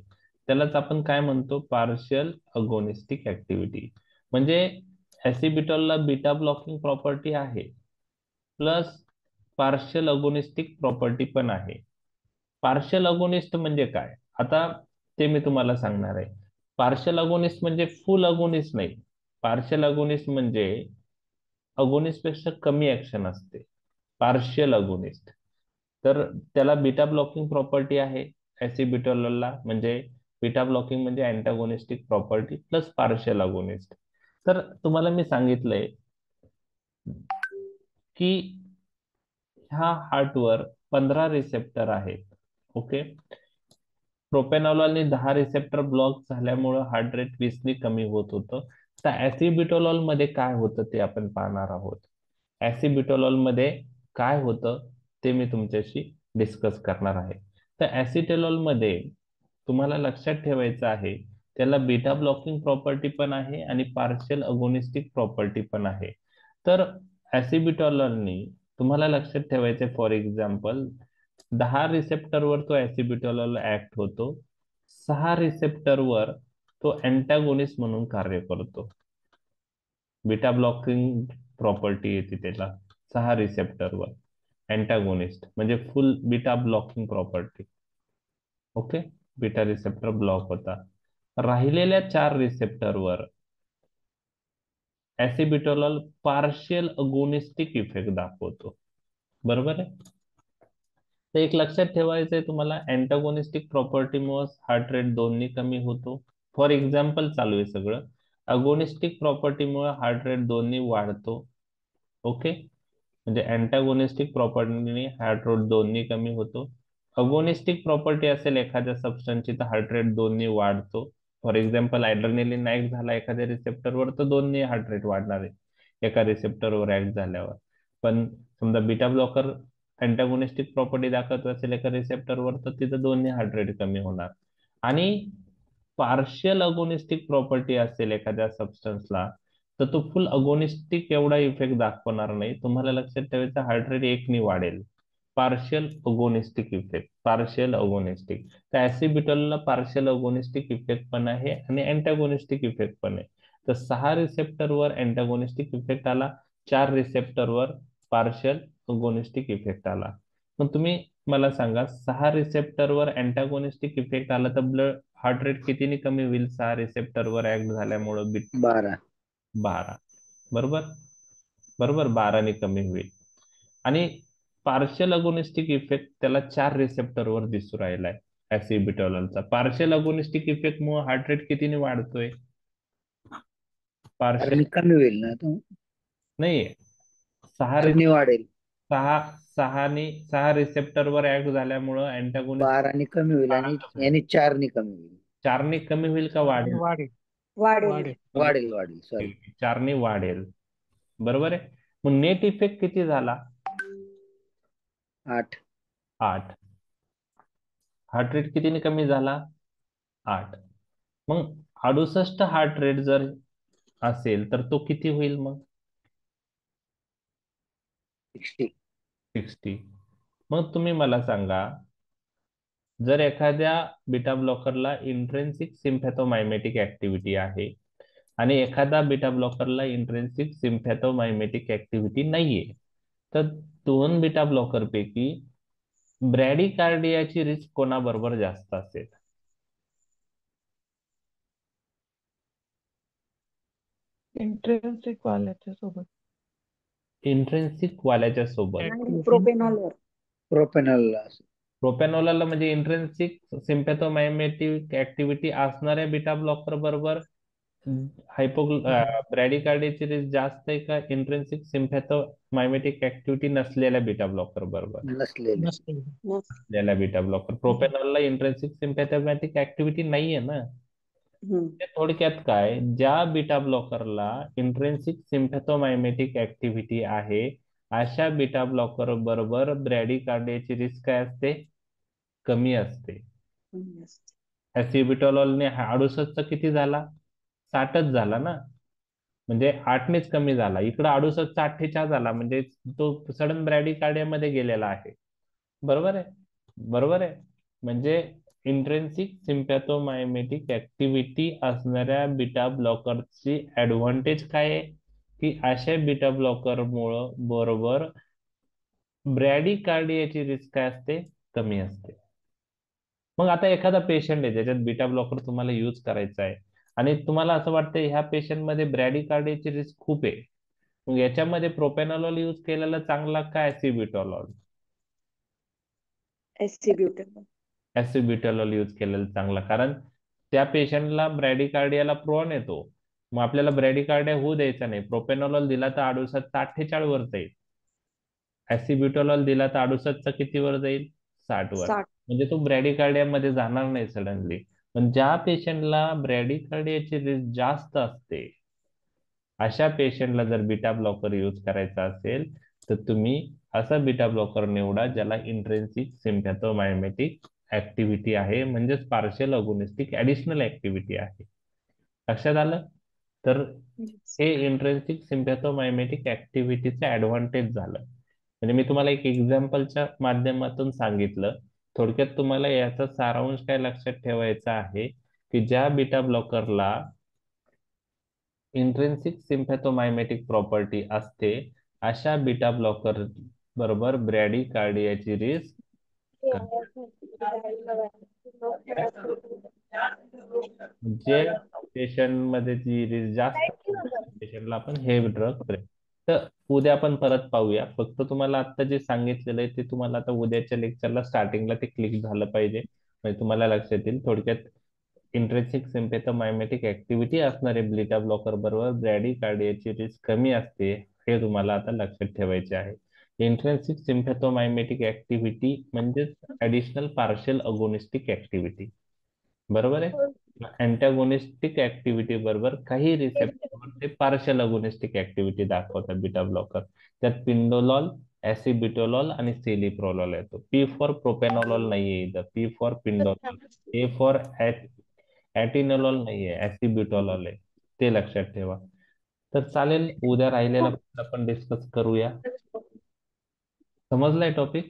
त्यालाच आपण काय म्हणतो? Partial agonistic activity. म्हणजे ऍसिबिटोलला बीटा ब्लॉकिंग प्रॉपर्टी आहे, प्लस पार्शियल अगोनिस्टिक प्रॉपर्टी पण आहे. पार्शियल अगोनिस्ट म्हणजे काय? आता ते मी तुम्हाला सांगणार आहे. पार्शियल अगोनिस्ट म्हणजे फुल अगोनिस्ट नाही. पार्शियल अगोनिस्ट म्हणजे अगोनिस्ट पेक्षा कमी ऍक्शन असते, पार्शियल अगोनिस्ट. तर त्याला बीटा ब्लॉकिंग प्रॉपर्टी आहे ऍसिबिटोलला. म्हणजे बीटा ब्लॉकिंग म्हणजे अँटागोनिस्टिक प्रॉपर्टी प्लस पार्शियल अगोनिस्ट. तर तुम्हाला मी सांगितलंय की ह्या हार्टवर 15 रिसेप्टर आहेत. ओके. प्रोपॅनॉलॉलने 10 रिसेप्टर ब्लॉक झाल्यामुळं हार्ट रेट 20 ने कमी होत होतं. तर ऍसिबिटोलॉल मध्ये काय होतं ते आपण पाहणार आहोत. ऍसिबिटोलॉल मध्ये काय होतं ते मी तुमच्याशी डिस्कस करणार आहे. तर ऍसिटोलॉल मध्ये तुम्हाला लक्षात ठेवायचं आहे, त्याला बीटा ब्लॉकिंग प्रॉपर्टी पण आहे आणि पार्शियल अगोनिस्टिक प्रॉपर्टी पण आहे. तर ऍसिबिटोलॉलनी तुम्हाला लक्षात ठेवायचे, फॉर एक्झाम्पल 10 रिसेप्टरवर तो ऍसिबिटोलॉल ऍक्ट होतो, 6 रिसेप्टरवर तो अँटागोनिस्ट म्हणून कार्य करतो. बीटा ब्लॉकिंग प्रॉपर्टी येते त्याला 6 रिसेप्टरवर अँटागोनिस्ट, म्हणजे फुल beta blocking property. Okay. Beta receptor block होता. राहिलेल्या 4 रिसेप्टरवर ऍसिबिटोलॉल पार्शियल अगोनिस्टिक इफेक्ट दाखवतो, बरोबर आहे. तर एक लक्षात ठेवायचं आहे तुम्हाला, अँटागोनिस्टिक प्रॉपर्टीमुळे हार्ट रेट 2 ने कमी होतो. फॉर एक्झाम्पल चालू आहे सगळं. अगोनिस्टिक प्रॉपर्टीमुळे हार्ट रेट 2 ने वाढतो. ओके. म्हणजे अँटागोनिस्टिक प्रॉपर्टीने हार्ट रेट 2 ने कमी होतो. अगोनिस्टिक प्रॉपर्टी असेल एखाद्या सबस्टन्सची तर हार्ट रेट 2 वाढतो. फॉर एक्झाम्पल ऍड्रेनालिन ऍक्ट झाला एखाद्या रिसेप्टरवर तर 2 हार्ट रेट वाढणार आहे एका रिसेप्टरवर ऍक्ट झाल्यावर. पण समजा बीटा ब्लॉकर अँटागोनिस्टिक प्रॉपर्टी दाखवत असेल एका रिसेप्टरवर तर तिथं 2 हार्ट रेट कमी होणार. आणि पार्शियल अगोनिस्टिक प्रॉपर्टी असेल एखाद्या सबस्टन्सला तर तो फुल अगोनिस्टिक एवढा इफेक्ट दाखवणार नाही. तुम्हाला लक्षात ठेवायचं हार्ट रेट 1 वाढेल. Partial agonistic effect, partial agonistic. तर ऍसिबिटॉलला पार्शियल अगोनिस्टिक इफेक्ट पण आहे आणि अँटागोनिस्टिक इफेक्ट पण आहे. तर 6 रिसेप्टरवर अँटागोनिस्टिक इफेक्ट आला, 4 रिसेप्टरवर पार्शियल अगोनिस्टिक इफेक्ट आला. मग तुम्ही मला सांगा 6 रिसेप्टरवर अँटागोनिस्टिक इफेक्ट आला तर ब्लड हार्ट रेट कितीने कमी होईल 6 रिसेप्टरवर ऍक्ट झाल्यामुळं? 12. 12. बरोबर. बरोबर 12ने कमी होईल. आणि पार्शियल अगोनिस्टिक इफेक्ट त्याला 4 रिसेप्टरवर दिसू राहिलाय ऍसिबिटॉलचा. पार्शियल अगोनिस्टिक इफेक्ट मुळे हार्ट रेट कितीने वाढतोय? पार्शियल आणि कमी होईल ना तो, नाही, 6 आणि वाढेल. 6 6 रिसेप्टरवर ऍक्ट झाल्यामुळं अँटागोनिस्ट 12 कमी होईल आणि 4 कमी होईल. 4ने कमी होईल का वाढेल? वाढेल वाढेल. वाढेल वाढेल सॉरी. 4ने वाढेल. बरोबर आहे. मग नेट इफेक्ट किती झाला? 8. 8. हार्ट रेट कितीने कमी झाला? 8. मग 68 हार्ट रेट जर असेल तर तो किती होईल मग? 60. 60. मग तुम्ही मला सांगा जर एखाद्या बीटा ब्लॉकरला इंट्रेन्सिक सिम्पॅथोमायमेटिक ऍक्टिव्हिटी आहे आणि एखादा बीटा ब्लॉकरला इंट्रेन्सिक सिम्पॅथोमायमेटिक ऍक्टिव्हिटी नाहीये तर 2 बीटा ब्लॉकर पैकी ब्रॅडिकार्डियाची रिस्क कोणाबरोबर जास्त असेल? इंट्रेन्सिक वाल्याच्या सोबत. इंट्रेन्सिक वाल्याच्या सोबत. प्रोपेनॉलवर. प्रोपेनॉल. प्रोपॅनोलाला म्हणजे इंट्रेन्सिक सिम्पॅथोमायमेटिक ऍक्टिव्हिटी असणाऱ्या बीटा ब्लॉकर बरोबर हायपो ब्रॅडिकार्डियाची रिस्क जास्त आहे का इंट्रेन्सिक सिम्पॅथोमायमेटिक ऍक्टिव्हिटी नसलेल्या बीटा ब्लॉकर बरोबर? नसलेले. नसलेल्या बीटा ब्लॉकर. प्रोपॅनॉलला इंट्रेन्सिक सिम्पॅथोमॅटिक ऍक्टिव्हिटी नाहीये ना. ते थोडक्यात काय, ज्या बीटा ब्लॉकरला इंट्रेन्सिक सिम्पॅथोमायमेटिक ऍक्टिव्हिटी आहे अशा बीटा ब्लॉकर बरोबर ब्रॅडिकार्डियाची रिस्क काय असते? कमी असते. ऍसिबिटॉलॉलने 68 किती झाला? 60च झाला ना. म्हणजे 8नेच कमी झाला. इकडं 68 48 झाला म्हणजे तो सडन ब्रॅडिकार्डियामध्ये गेलेला आहे. बरोबर आहे. बरोबर आहे. म्हणजे इंट्रेन्सिक सिम्पॅथोमायमेटिक ऍक्टिव्हिटी असणाऱ्या बीटा ब्लॉकरची ऍडव्हान्टेज काय आहे की अशा बीटा ब्लॉकर मुळे बरोबर ब्रॅडिकार्डियाची रिस्क काय असते? कमी असते. मग आता एखादा पेशंट आहे ज्याच्यात बीटा ब्लॉकर तुम्हाला यूज करायचा आहे आणि तुम्हाला असं वाटतं ह्या पेशंट मध्ये ब्रॅडिकार्डियाची रिस्क खूप आहे, मग याच्यामध्ये प्रोपॅनॉलॉल यूज केलेला चांगला का ऍसिबिटॉलॉल? ऍसिबिटॉलॉल यूज केलेला चांगला, कारण त्या पेशंटला ब्रॅडिकार्डियाला प्रोन येतो. मग आपल्याला ब्रॅडिकार्डिया होऊ द्यायचा नाही. प्रोपॅनॉलॉल दिला तर 68 48 वर जाईल. ऍसिब्युटॉलॉल दिला तर 68चा किती वर जाईल? 60 वर. म्हणजे तो ब्रॅडिकार्डियामध्ये जाणार नाही सडनली. पण ज्या पेशंटला ब्रॅडिकार्डियाची रिस्क जास्त असते अशा पेशंटला जर बीटा ब्लॉकर यूज करायचा असेल तर तुम्ही असा बीटा ब्लॉकर निवडा ज्याला इंट्रेन्सिक सिम्पॅथोमायमेटिक ऍक्टिव्हिटी आहे, म्हणजेच पार्शियल अगोनिस्टिक ऍडिशनल ऍक्टिव्हिटी आहे. लक्षात आलं? तर हे इंट्रेन्सिक सिम्पॅथोमायमेटिक ऍक्टिव्हिटीचं ऍडव्हान्टेज झालं. म्हणजे मी तुम्हाला एक एक्झाम्पलच्या माध्यमातून सांगितलं. थोडक्यात तुम्हाला याचा सारांश काय लक्षात ठेवायचा आहे की ज्या बीटा ब्लॉकरला इंट्रेन्सिक सिम्पॅथोमायमेटिक प्रॉपर्टी असते अशा बीटा ब्लॉकर बरोबर ब्रॅडिकार्डियाची रिस्क जे पेशंट मध्ये जी रिस्क जास्त पेशंटला आपण हे ड्रग करेल. तर उद्या आपण परत पाहूया. फक्त तुम्हाला आता जे सांगितलेलं आहे ते तुम्हाला आता उद्याच्या लेक्चरला स्टार्टिंगला ते क्लिक झालं पाहिजे, म्हणजे तुम्हाला लक्षात येईल. थोडक्यात इंट्रेन्सिक सिम्पॅथोमायमेटिक ऍक्टिव्हिटी असणारे बीटा ब्लॉकर बरोबर ब्रॅडिकार्डियाची रिस्क कमी असते, हे तुम्हाला आता लक्षात ठेवायचे आहे. इंट्रेन्सिक सिम्पॅथोमायमेटिक ऍक्टिव्हिटी म्हणजेच ऍडिशनल पार्शियल अगोनिस्टिक ऍक्टिव्हिटी. बरोबर आहे. अँटॅगोनिस्टिक ऍक्टिव्हिटी बरोबर काही रिसेप्टरवर ते पार्शियल अगोनिस्टिक ऍक्टिव्हिटी दाखवतात बीटा ब्लॉकर. त्यात पिंडोलॉल, ऍसिबिटोलॉल आणि सेलिप्रोलॉल येतो. पी फॉर प्रोपेनॉलॉल नाहीये इथं, P for pindolol. A for atenolol नाहीये, ऍसिबिटोलॉल आहे. ते लक्षात ठेवा. तर चालेल, उद्या राहिलेला आपण डिस्कस करूया. समजलाय टॉपिक?